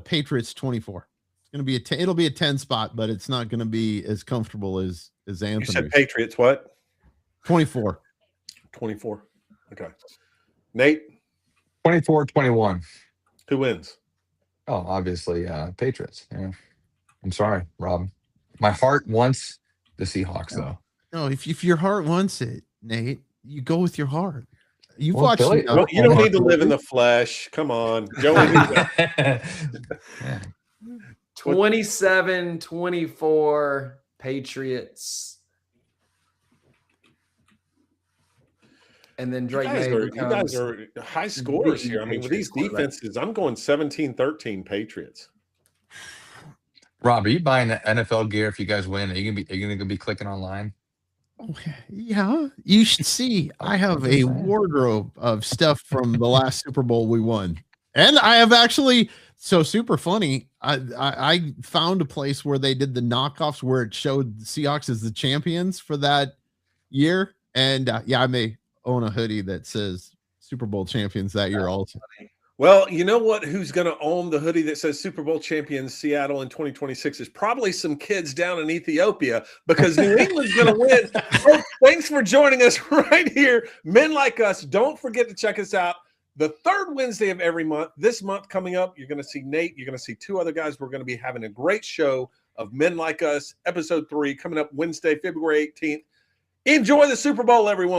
Patriots 24. It's going to be it'll be a 10 spot, but it's not going to be as comfortable as Anthony. You said Patriots what? 24. 24. Okay. Nate? 24-21. Who wins? Oh, obviously, Patriots. Yeah. I'm sorry, Rob. My heart wants the Seahawks, though. No, if your heart wants it, Nate, you go with your heart. You've Well, watched. Billy- Well, you don't need to live in the flesh. Come on, Joey. Yeah. 27-24 Patriots. And then Drake You guys are high scorers here. I mean, with these defenses, I'm going 17-13 Patriots. Rob, are you buying the NFL gear if you guys win? Are you gonna be clicking online? Oh, yeah, you should see. I have a wardrobe of stuff from the last Super Bowl we won, and I have actually. So super funny. I found a place where they did the knockoffs where it showed the Seahawks as the champions for that year, and I may own a hoodie that says Super Bowl champions that year also. Well, you know what? Who's going to own the hoodie that says Super Bowl champions Seattle in 2026 is probably some kids down in Ethiopia because New England's going to win. Folks, thanks for joining us right here. Men Like Us. Don't forget to check us out the third Wednesday of every month. This month coming up, you're going to see Nate. You're going to see two other guys. We're going to be having a great show of Men Like Us, episode 3, coming up Wednesday, February 18th. Enjoy the Super Bowl, everyone.